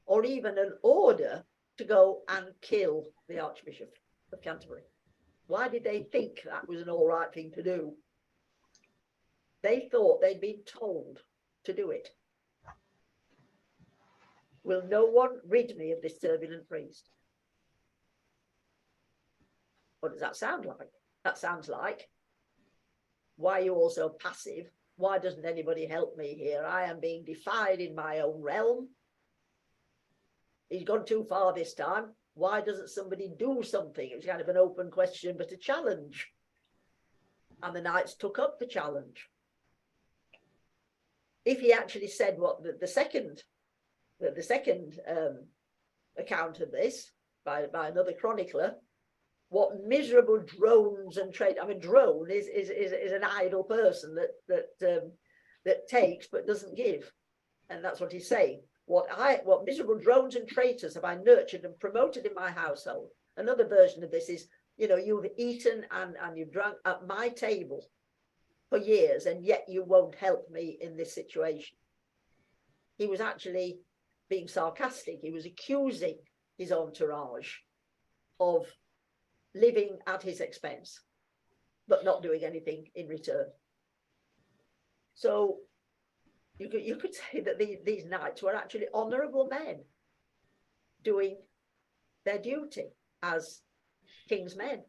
or even an order to go and kill the Archbishop of Canterbury? Why did they think that was an all right thing to do? They thought they'd been told to do it. Will no one rid me of this turbulent priest? What does that sound like? That sounds like, why are you all so passive? Why doesn't anybody help me here? I am being defied in my own realm. He's gone too far this time. Why doesn't somebody do something? It was kind of an open question, but a challenge. And the knights took up the challenge. If he actually said what the second account of this by another chronicler, what miserable drones and trade. I mean, drone is an idle person that takes but doesn't give, and that's what he's saying. What miserable drones and traitors have I nurtured and promoted in my household? Another version of this is, you've eaten and you've drunk at my table for years, and yet you won't help me in this situation. He was actually being sarcastic. He was accusing his entourage of living at his expense, but not doing anything in return. So you could say that these knights were actually honourable men doing their duty as king's men,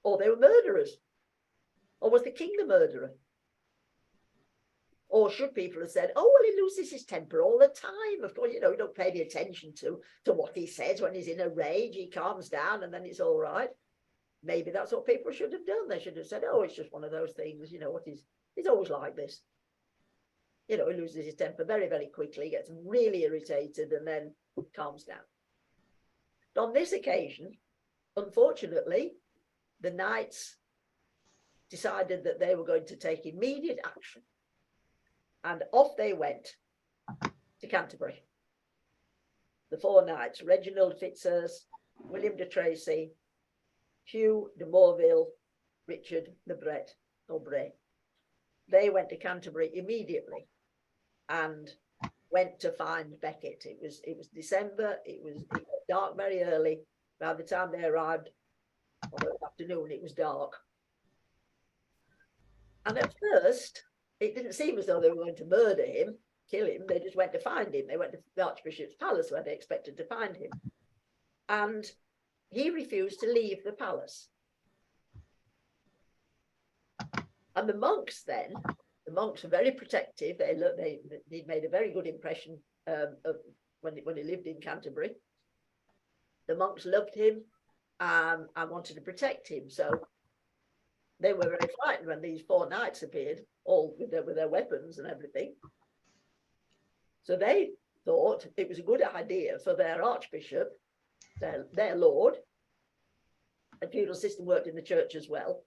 or they were murderers. Or was the king the murderer? Or should people have said, oh, well, he loses his temper all the time. Of course, you don't pay any attention to what he says when he's in a rage. He calms down and then it's all right. Maybe that's what people should have done. They should have said, oh, it's just one of those things. He's always like this. He loses his temper very, very quickly, gets really irritated and then calms down. But on this occasion, unfortunately, the knights decided that they were going to take immediate action, and off they went to Canterbury. The four knights: Reginald Fitzurse, William de Tracy, Hugh de Morville, Richard le Bret, or Bray. They went to Canterbury immediately and went to find Becket. It was December. It got dark very early. By the time they arrived on the afternoon, it was dark. And at first, it didn't seem as though they were going to murder him, kill him. They just went to find him. They went to the Archbishop's palace where they expected to find him. And he refused to leave the palace. And the monks were very protective. He made a very good impression when he lived in Canterbury. The monks loved him and wanted to protect him. So they were very frightened when these four knights appeared, all with their weapons and everything. So they thought it was a good idea for their archbishop, their lord, the feudal system worked in the church as well,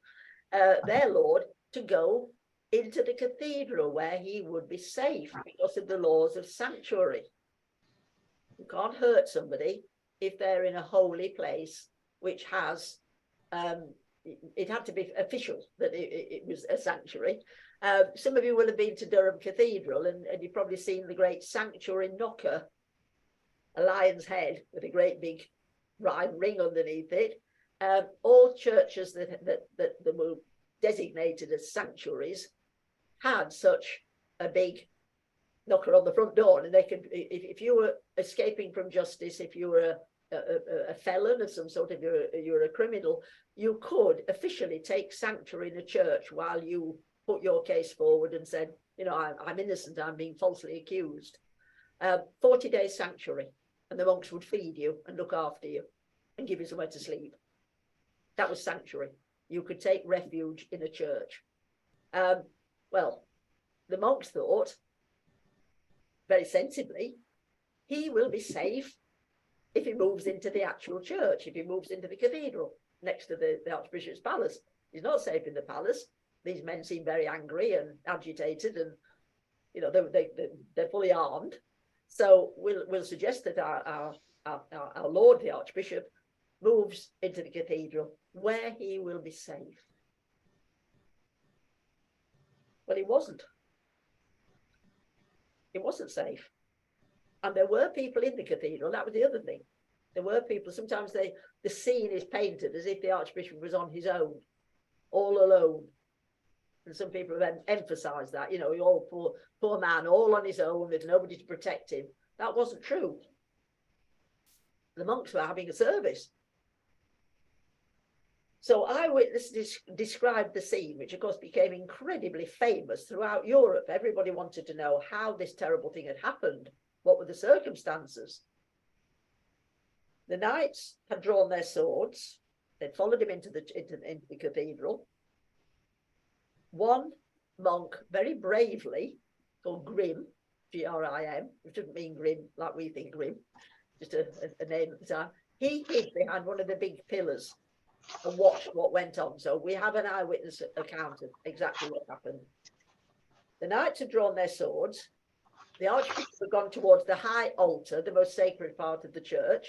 their lord, to go into the cathedral where he would be safe because of the laws of sanctuary. You can't hurt somebody if they're in a holy place which has it had to be official that it was a sanctuary. Some of you will have been to Durham Cathedral, and you've probably seen the great sanctuary knocker, a lion's head with a great big ring underneath it. All churches that were designated as sanctuaries had such a big knocker on the front door, and they could, if you were escaping from justice, if you were a felon of some sort, if you were a criminal, you could officially take sanctuary in a church while you put your case forward and said, you know, I'm innocent, I'm being falsely accused. 40-day sanctuary, and the monks would feed you and look after you and give you somewhere to sleep. That was sanctuary. You could take refuge in a church. Well, the monks thought, very sensibly, he will be safe if he moves into the actual church, if he moves into the cathedral next to the Archbishop's palace. He's not safe in the palace. These men seem very angry and agitated, and you know they're fully armed. So we'll suggest that our Lord the Archbishop moves into the cathedral where he will be safe. Well, he wasn't. It wasn't safe. And there were people in the cathedral. That was the other thing. There were people. Sometimes the scene is painted as if the Archbishop was on his own, all alone. And some people have emphasized that, you know, all poor man, all on his own. There's nobody to protect him. That wasn't true. The monks were having a service. So eyewitnesses described the scene, which of course became incredibly famous throughout Europe. Everybody wanted to know how this terrible thing had happened. What were the circumstances? The knights had drawn their swords. They'd followed him into the cathedral. One monk, very bravely, called Grim, G-R-I-M, which doesn't mean grim like we think grim, just a name at the time. He hid behind one of the big pillars and watched what went on. So we have an eyewitness account of exactly what happened. The knights had drawn their swords. The Archbishop had gone towards the high altar, the most sacred part of the church,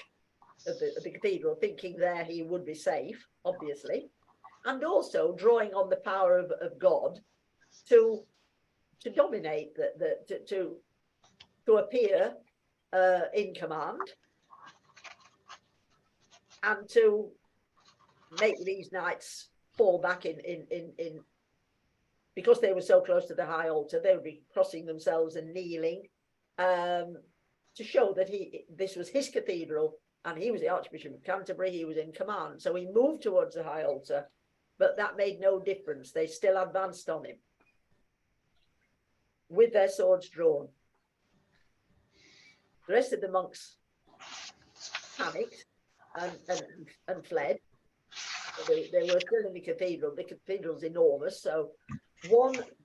of the cathedral, thinking there he would be safe, obviously, and also drawing on the power of God to dominate, to appear in command and to make these knights fall back in because they were so close to the high altar. They would be crossing themselves and kneeling to show that this was his cathedral and he was the Archbishop of Canterbury. He was in command. So he moved towards the high altar, but that made no difference. They still advanced on him with their swords drawn. The rest of the monks panicked and fled. They were still in the cathedral. The cathedral's enormous. So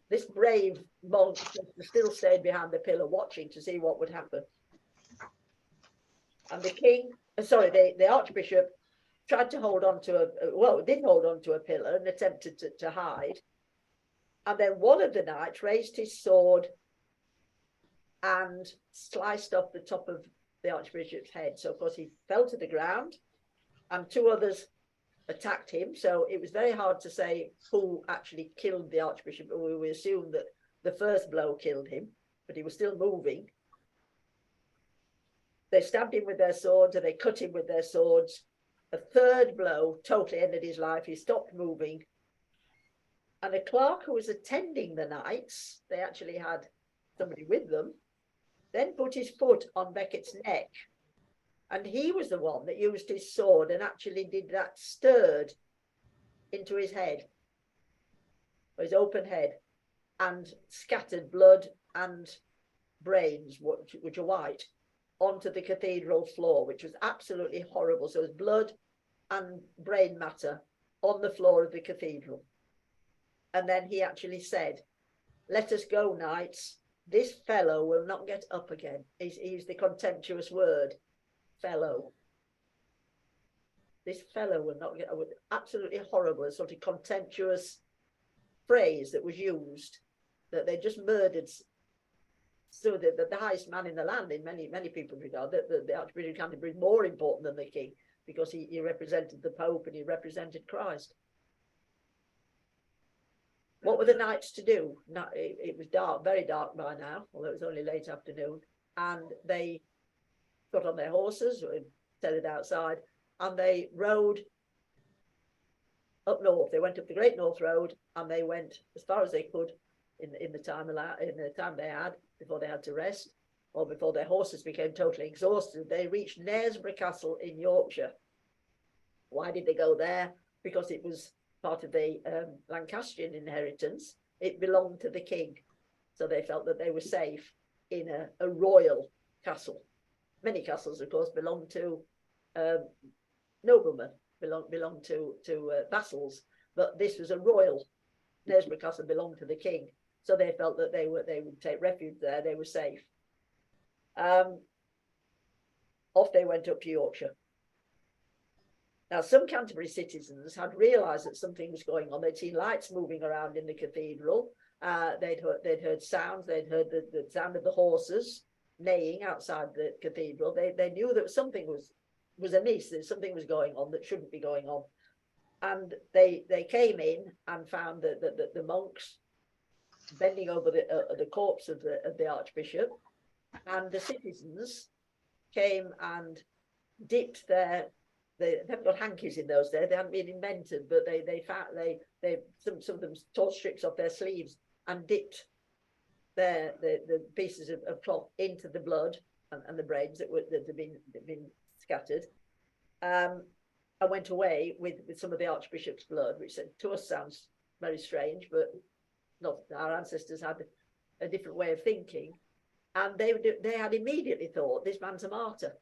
this brave monk still stayed behind the pillar watching to see what would happen. And the Archbishop tried to hold on to did hold on to a pillar and attempted to hide. And then one of the knights raised his sword and sliced off the top of the Archbishop's head. So of course he fell to the ground and two others attacked him. So it was very hard to say who actually killed the Archbishop. We assume that the first blow killed him, but he was still moving. They stabbed him with their swords and they cut him with their swords. A third blow totally ended his life. He stopped moving. And a clerk who was attending the knights, they actually had somebody with them, then put his foot on Becket's neck. And he was the one that used his sword and actually did that, stirred into his head, or his open head, and scattered blood and brains, which are white, onto the cathedral floor, which was absolutely horrible. So it was blood and brain matter on the floor of the cathedral. And then he actually said, "Let us go, knights. This fellow will not get up again." He's the contemptuous word, fellow. This fellow will not get up. Absolutely horrible, a sort of contemptuous phrase that was used, that they just murdered. So the highest man in the land, in many people's regard, the Archbishop of Canterbury is more important than the king, because he represented the Pope and he represented Christ. were the knights to do? It was dark, very dark by now, although it was only late afternoon, and they got on their horses, set it outside, and they rode up north. They went up the Great North Road, and they went as far as they could in the time they had before they had to rest, or before their horses became totally exhausted. They reached Knaresborough Castle in Yorkshire. Why did they go there? Because it was part of the Lancastrian inheritance. It belonged to the king, so they felt that they were safe in a royal castle. Many castles, of course, belong to noblemen, belong to vassals, but this was a royal. Knaresborough Castle belonged to the king, so they felt that they would take refuge there. They were safe. Off they went up to Yorkshire. Now, some Canterbury citizens had realised that something was going on. They'd seen lights moving around in the cathedral. They'd heard sounds. They'd heard the sound of the horses neighing outside the cathedral. They knew that something was amiss. That something was going on that shouldn't be going on. And they came in and found that the monks bending over the corpse of the archbishop, and the citizens came and dipped they haven't got hankies in those days. They hadn't been invented, but they found some of them tore strips off their sleeves and dipped the pieces of cloth into the blood and the brains that had been scattered, and went away with some of the archbishop's blood, which to us sounds very strange, but not. Our ancestors had a different way of thinking, and they had immediately thought, this man's a martyr.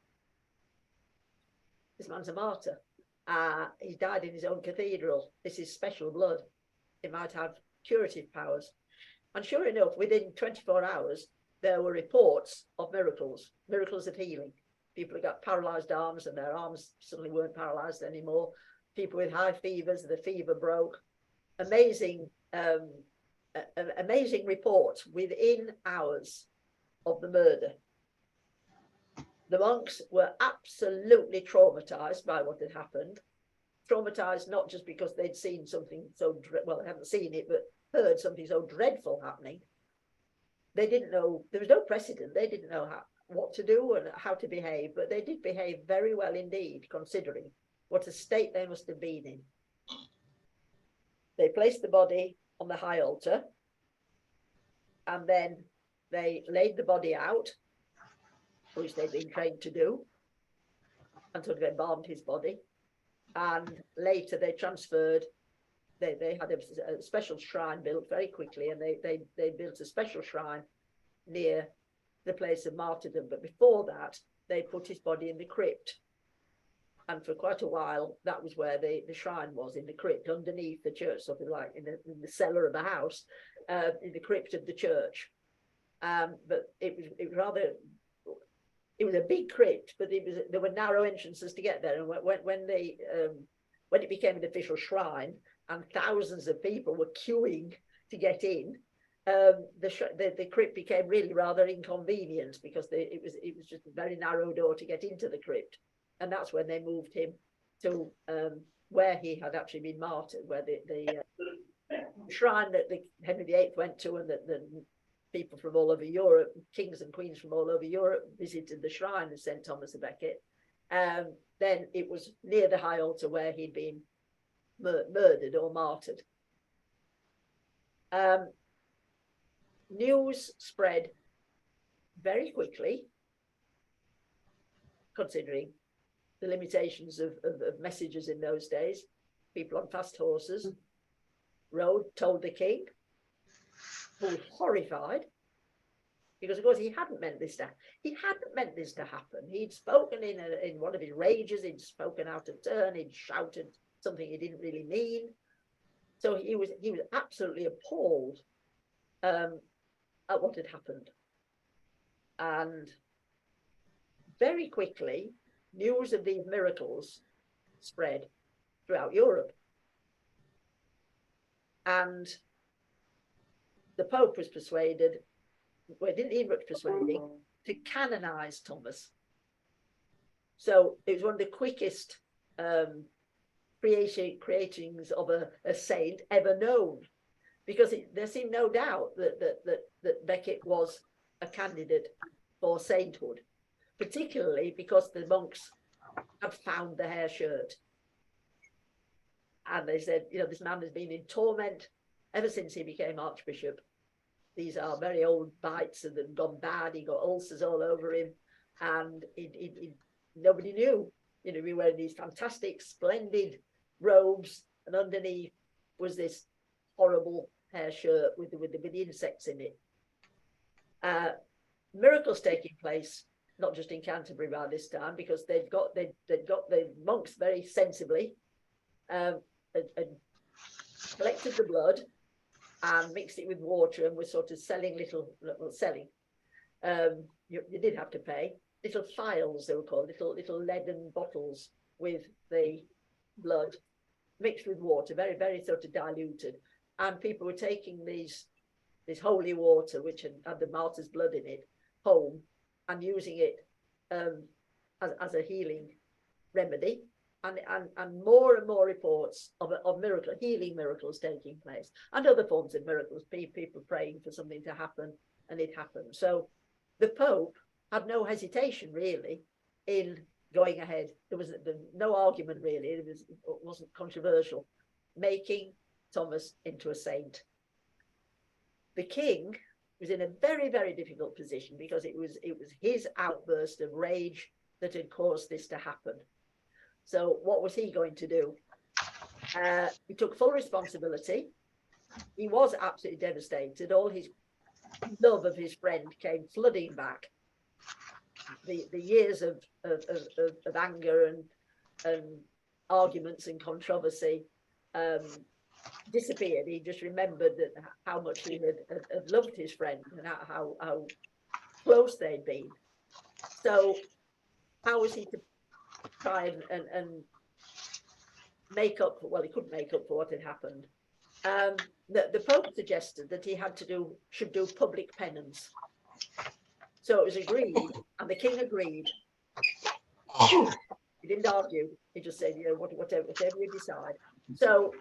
This man's a martyr. He died in his own cathedral. This is special blood. It might have curative powers. And sure enough, within 24 hours, there were reports of miracles of healing. People who got paralysed arms and their arms suddenly weren't paralysed anymore. People with high fevers, the fever broke. Amazing reports within hours of the murder. The monks were absolutely traumatized by what had happened. Traumatized not just because they'd seen something so they hadn't seen it, but heard something so dreadful happening. They didn't know, there was no precedent. They didn't know what to do and how to behave, but they did behave very well indeed, considering what a state they must have been in. They placed the body on the high altar, and then they laid the body out, which they'd been trained to do, until they embalmed his body. And later they transferred, they had a special shrine built very quickly, and they built a special shrine near the place of martyrdom. But before that, they put his body in the crypt. And for quite a while, that was where the shrine was, in the crypt, underneath the church, something like in the cellar of the house, in the crypt of the church. But it was rather... It was a big crypt, but there were narrow entrances to get there. And when it became an official shrine and thousands of people were queuing to get in, the crypt became really rather inconvenient, because it was just a very narrow door to get into the crypt. And that's when they moved him to where he had actually been martyred, where the shrine that Henry VIII went to, and that the people from all over Europe, kings and queens from all over Europe, visited the shrine of St. Thomas à Becket. Then it was near the high altar where he'd been murdered or martyred. News spread very quickly, considering the limitations of messages in those days. People on fast horses rode, told the king, who was horrified, because of course he hadn't meant this to happen. He'd spoken in one of his rages. He'd spoken out of turn. He'd shouted something he didn't really mean. So he was absolutely appalled at what had happened. And very quickly, news of these miracles spread throughout Europe. And the Pope was persuaded, well, didn't need much persuading, to canonize Thomas. So it was one of the quickest creatings of a saint ever known. because there seemed no doubt that Becket was a candidate for sainthood, particularly because the monks had found the hair shirt. And they said, you know, this man has been in torment ever since he became archbishop. These are very old bites and they've gone bad. He got ulcers all over him, and nobody knew. You know, we were wearing these fantastic, splendid robes, and underneath was this horrible hair shirt with the insects in it. Miracles taking place, not just in Canterbury by this time, because they'd got the monks very sensibly and collected the blood and mixed it with water, and was sort of selling you did have to pay little phials, they were called, little leaden bottles with the blood mixed with water, very, very sort of diluted, and people were taking this holy water which had the martyr's blood in it home and using it as a healing remedy. And more and more reports of healing miracles taking place, and other forms of miracles, people praying for something to happen, and it happened. So the Pope had no hesitation really in going ahead. There was no argument really. It wasn't controversial, making Thomas into a saint. The king was in a very, very difficult position, because it was his outburst of rage that had caused this to happen. So what was he going to do? He took full responsibility. He was absolutely devastated. All his love of his friend came flooding back. The years of anger and arguments and controversy disappeared. He just remembered that how much he had loved his friend and how close they'd been. So how was he to try and make up? Well, he couldn't make up for what had happened. The Pope suggested that he should do public penance. So it was agreed, and the king agreed. He didn't argue. He just said, you know, whatever you decide. So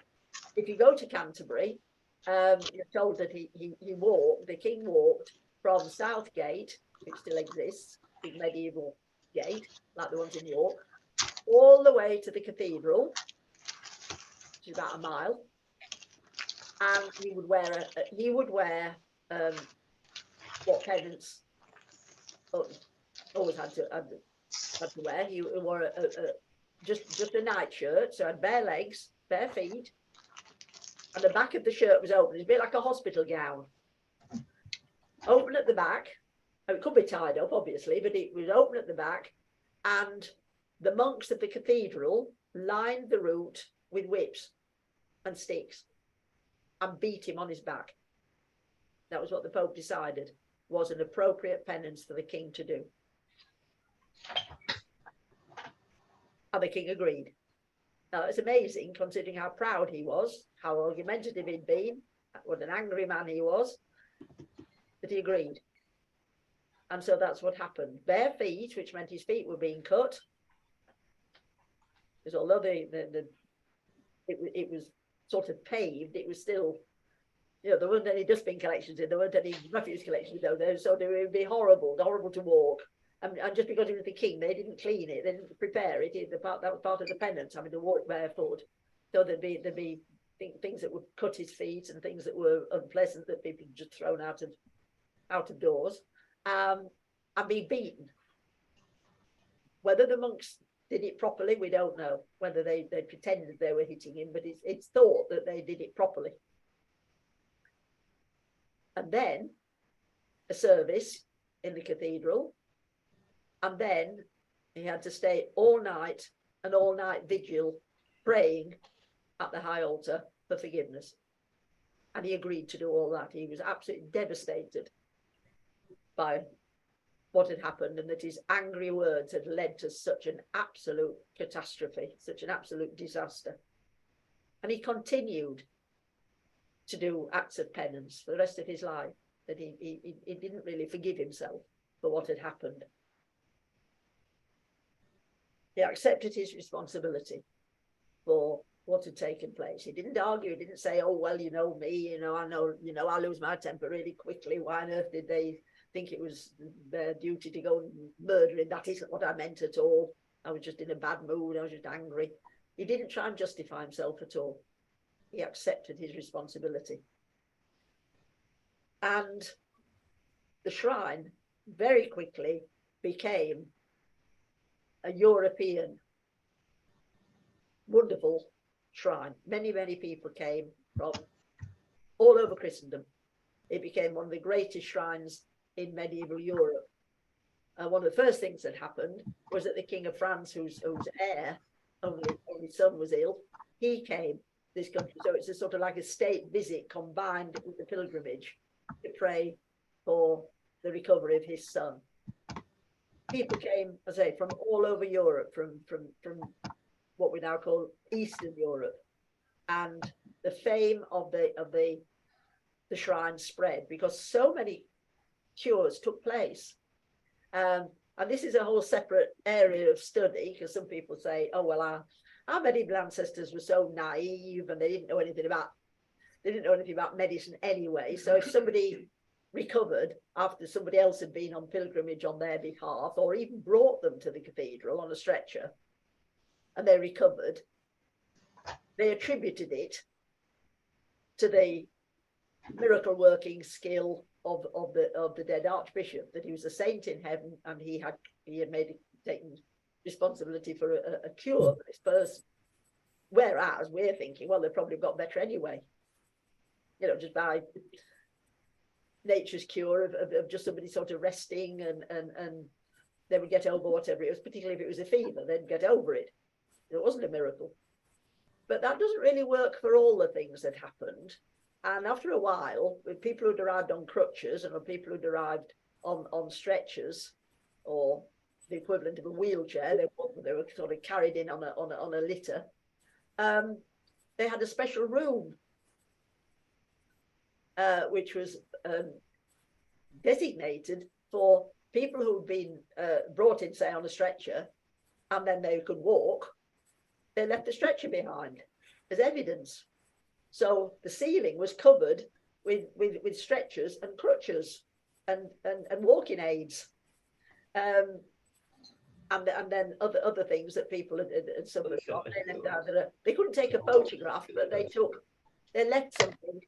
if you go to Canterbury, you're told that the king walked from Southgate, which still exists, big medieval gate, like the ones in York, all the way to the cathedral, which is about a mile, and he would wear what penance always had to wear. He wore just a nightshirt, so had bare legs, bare feet, and the back of the shirt was open. It's a bit like a hospital gown, open at the back. It could be tied up, obviously, but it was open at the back, and the monks of the cathedral lined the route with whips and sticks and beat him on his back. That was what the Pope decided was an appropriate penance for the king to do. And the king agreed. Now, it's amazing, considering how proud he was, how argumentative he'd been, what an angry man he was, that he agreed. And so that's what happened. Bare feet, which meant his feet were being cut, because although it was sort of paved, it was still, you know, there weren't any dustbin collections in, there weren't any refuse collections down there, so it would be horrible to walk. And just because he was the king, they didn't clean it, they didn't prepare it. That was part of the penance, having to walk barefoot. So there'd be things that would cut his feet and things that were unpleasant that people just thrown out of doors, and be beaten. Whether the monks did it properly, we don't know. Whether they pretended they were hitting him, but it's thought that they did it properly. And then a service in the cathedral, and then he had to stay an all-night vigil, praying at the high altar for forgiveness. And he agreed to do all that. He was absolutely devastated by what had happened, and that his angry words had led to such an absolute catastrophe, such an absolute disaster. And he continued to do acts of penance for the rest of his life, that he didn't really forgive himself for what had happened. He accepted his responsibility for what what had taken place. He didn't argue, he didn't say, oh, well, you know me, I know, I lose my temper really quickly. Why on earth did they think it was their duty to go and murder him? That isn't what I meant at all. I was just in a bad mood. I was just angry. He didn't try and justify himself at all. He accepted his responsibility. And the shrine very quickly became a European wonderful shrine. Many, many people came from all over Christendom. It became one of the greatest shrines in medieval Europe. One of the first things that happened was that the King of France, whose heir, only son was ill, he came to this country. So it's a sort of like a state visit combined with the pilgrimage to pray for the recovery of his son. People came, as I say, from all over Europe, from what we now call Eastern Europe, and the fame of the shrine spread because so many cures took place. And this is a whole separate area of study, because some people say, oh, well, our medieval ancestors were so naive and they didn't know anything about medicine anyway. So if somebody recovered after somebody else had been on pilgrimage on their behalf, or even brought them to the cathedral on a stretcher, and they recovered, they attributed it to the miracle working skill of the dead archbishop, that he was a saint in heaven and he had taken responsibility for a cure for this person. Whereas we're thinking, well, they probably got better anyway, just by nature's cure of just somebody sort of resting and they would get over whatever it was, particularly if it was a fever, they'd get over it. It wasn't a miracle. But that doesn't really work for all the things that happened. And after a while, with people who arrived on crutches and people who arrived on stretchers or the equivalent of a wheelchair, they were sort of carried in on a litter. They had a special room which was designated for people who'd been brought in, say, on a stretcher, and then they could walk. They left the stretcher behind as evidence. So the ceiling was covered with stretchers and crutches and walking aids, and then other things that people had suffered from. They left out they couldn't take a photograph, but they left something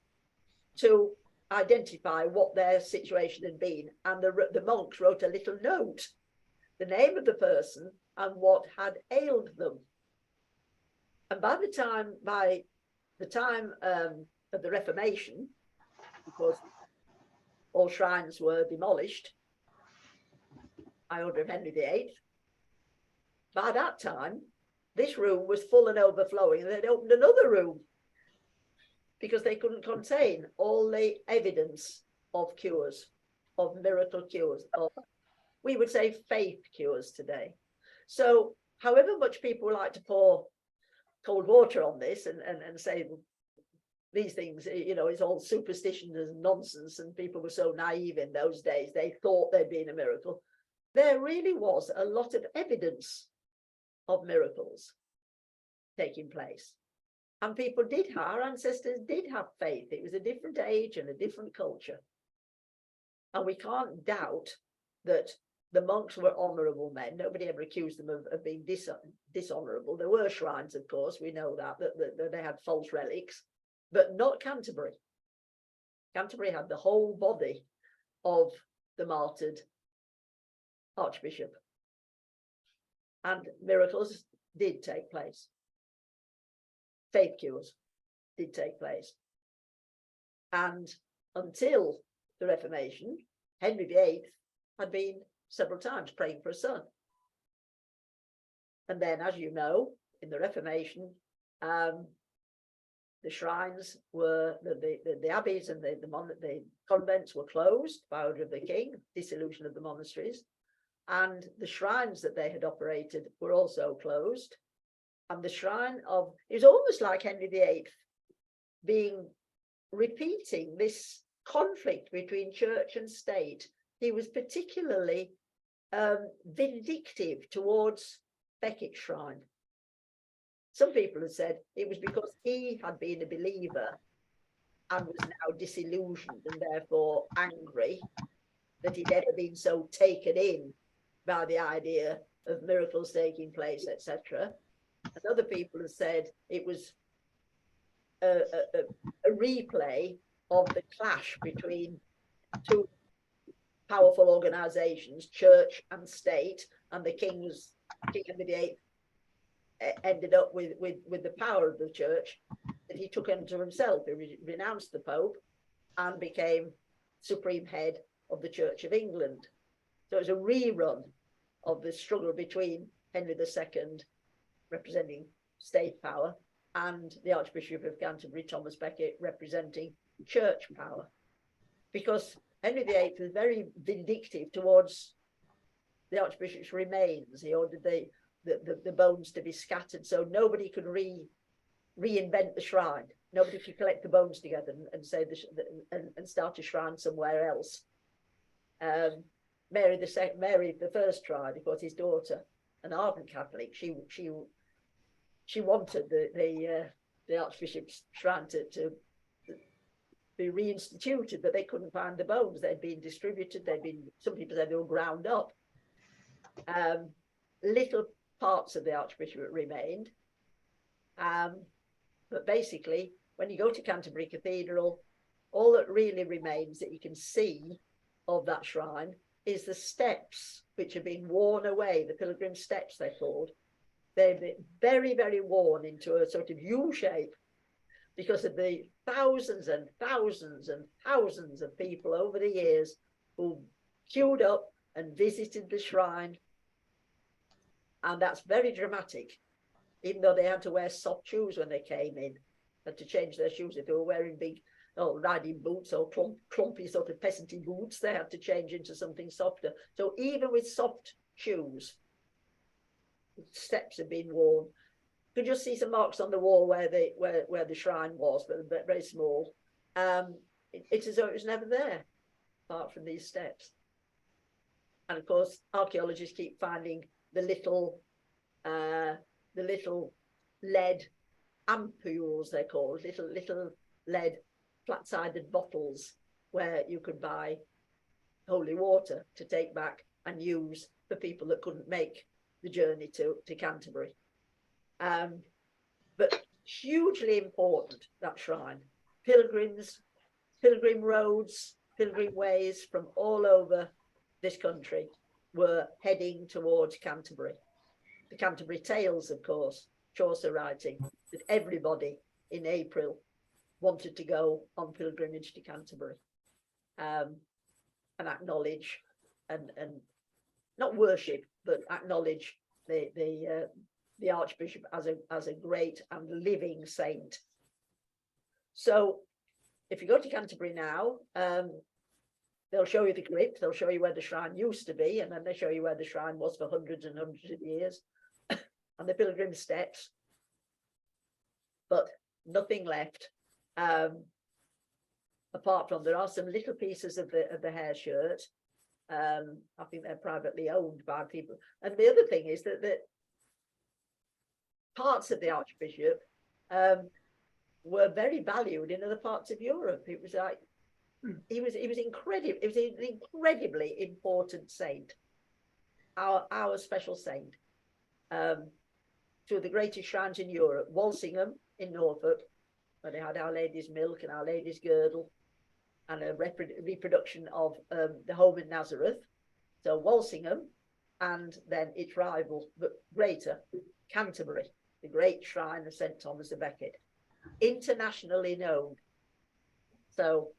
to identify what their situation had been. And the monks wrote a little note, the name of the person and what had ailed them. And by the time of the Reformation, because all shrines were demolished by order of Henry VIII, by that time, this room was full and overflowing, and they'd opened another room because they couldn't contain all the evidence of cures, of miracle cures, of, we would say, faith cures today. So however much people like to pour cold water on this and say these things, it's all superstition and nonsense, and people were so naive in those days, they thought there'd been a miracle. There really was a lot of evidence of miracles taking place. And our ancestors did have faith. It was a different age and a different culture. And we can't doubt that the monks were honourable men. Nobody ever accused them of being dishonourable. There were shrines, of course, we know that they had false relics, but not Canterbury. Canterbury had the whole body of the martyred archbishop. And miracles did take place. Faith cures did take place. And until the Reformation, Henry VIII had been several times praying for a son. And then, as you know, in the Reformation, the shrines were, the abbeys and the convents were closed by order of the king, dissolution of the monasteries, and the shrines that they had operated were also closed. And the shrine it was almost like Henry VIII repeating this conflict between church and state. He was particularly vindictive towards Becket's shrine. Some people have said it was because he had been a believer and was now disillusioned and therefore angry that he'd ever been so taken in by the idea of miracles taking place, etc. And other people have said it was a replay of the clash between two powerful organizations, church and state, and King Henry VIII ended up with the power of the church that he took unto himself. He renounced the Pope and became supreme head of the Church of England. So it was a rerun of the struggle between Henry II, representing state power, and the Archbishop of Canterbury, Thomas Becket, representing church power. Because Henry VIII was very vindictive towards the Archbishop's remains. He ordered the bones to be scattered so nobody could reinvent the shrine. Nobody could collect the bones together and say and start a shrine somewhere else. Mary the First tried, of course, his daughter, an ardent Catholic. She wanted the Archbishop's shrine to be reinstituted, but they couldn't find the bones. They'd been distributed. Some people said they were ground up. Little parts of the Archbishop remained, but basically, when you go to Canterbury Cathedral, all that really remains that you can see of that shrine is the steps, which have been worn away, the pilgrim steps they're called. They've been very, very worn into a sort of U shape because of the thousands and thousands and thousands of people over the years who queued up and visited the shrine. And that's very dramatic, even though they had to wear soft shoes when they came in, had to change their shoes. If they were wearing big riding boots or clumpy sort of peasanty boots, they had to change into something softer. So even with soft shoes, steps have been worn. You could just see some marks on the wall where the shrine was, but very small. It's as though it was never there, apart from these steps. And of course, archaeologists keep finding the little lead ampules, they're called, little lead flat-sided bottles where you could buy holy water to take back and use for people that couldn't make the journey to Canterbury. But hugely important, that shrine. Pilgrims, pilgrim roads, pilgrim ways from all over this country were heading towards Canterbury. The Canterbury Tales, of course, Chaucer writing, that everybody in April wanted to go on pilgrimage to Canterbury and acknowledge and not worship, but acknowledge the Archbishop as a great and living saint. So if you go to Canterbury now, they'll show you the crypt, they'll show you where the shrine used to be, and then they show you where the shrine was for hundreds and hundreds of years, and the pilgrim steps, but nothing left. Apart from, there are some little pieces of the hair shirt. I think they're privately owned by people. And the other thing is that parts of the Archbishop were very valued in other parts of Europe. It was like he was incredible. It was an incredibly important saint, our special saint. Two of the greatest shrines in Europe, Walsingham in Norfolk, where they had Our Lady's Milk and Our Lady's Girdle, and a reproduction of the Home in Nazareth. So Walsingham, and then its rival, but greater, Canterbury, the great shrine of St. Thomas a Becket, internationally known. So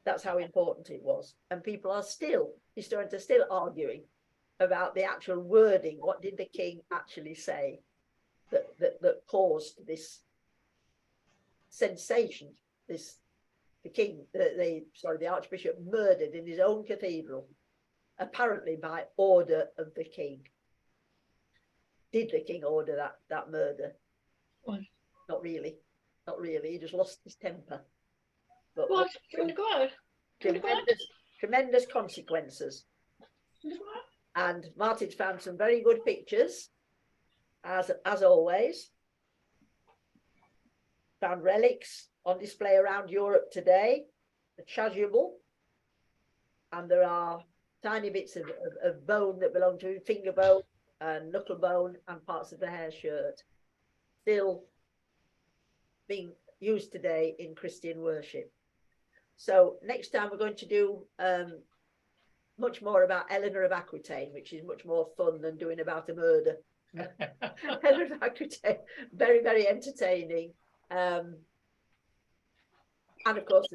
that's how important it was. And people are still, historians are still arguing about the actual wording. What did the king actually say that caused this sensation, the Archbishop murdered in his own cathedral, apparently by order of the king. Did the king order that murder?
Why?
Not really. He just lost his temper. But
What? God.
tremendous consequences. And Martin's found some very good pictures as always. Found relics on display around Europe today, the chasuble, and there are tiny bits of bone that belong to finger bone and knuckle bone and parts of the hair shirt, still being used today in Christian worship. So next time we're going to do much more about Eleanor of Aquitaine, which is much more fun than doing about a murder. Eleanor of Aquitaine, very, very entertaining. And of course,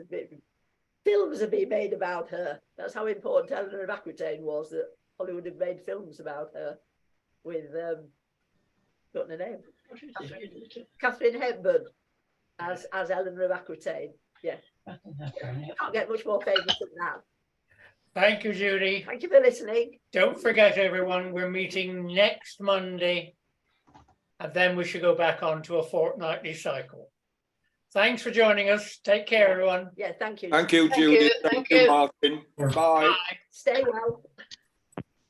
films have been made about her. That's how important Eleanor of Aquitaine was, that Hollywood had made films about her with, got her name? Catherine Hepburn as Eleanor of Aquitaine. Yeah, can't get much more famous than that.
Thank you, Judy.
Thank you for listening.
Don't forget, everyone, we're meeting next Monday, and then we should go back onto a fortnightly cycle. Thanks for joining us. Take care, everyone.
Yeah, thank you.
Thank you, Judy. Thank you, Martin. Bye.
Bye.
Stay well.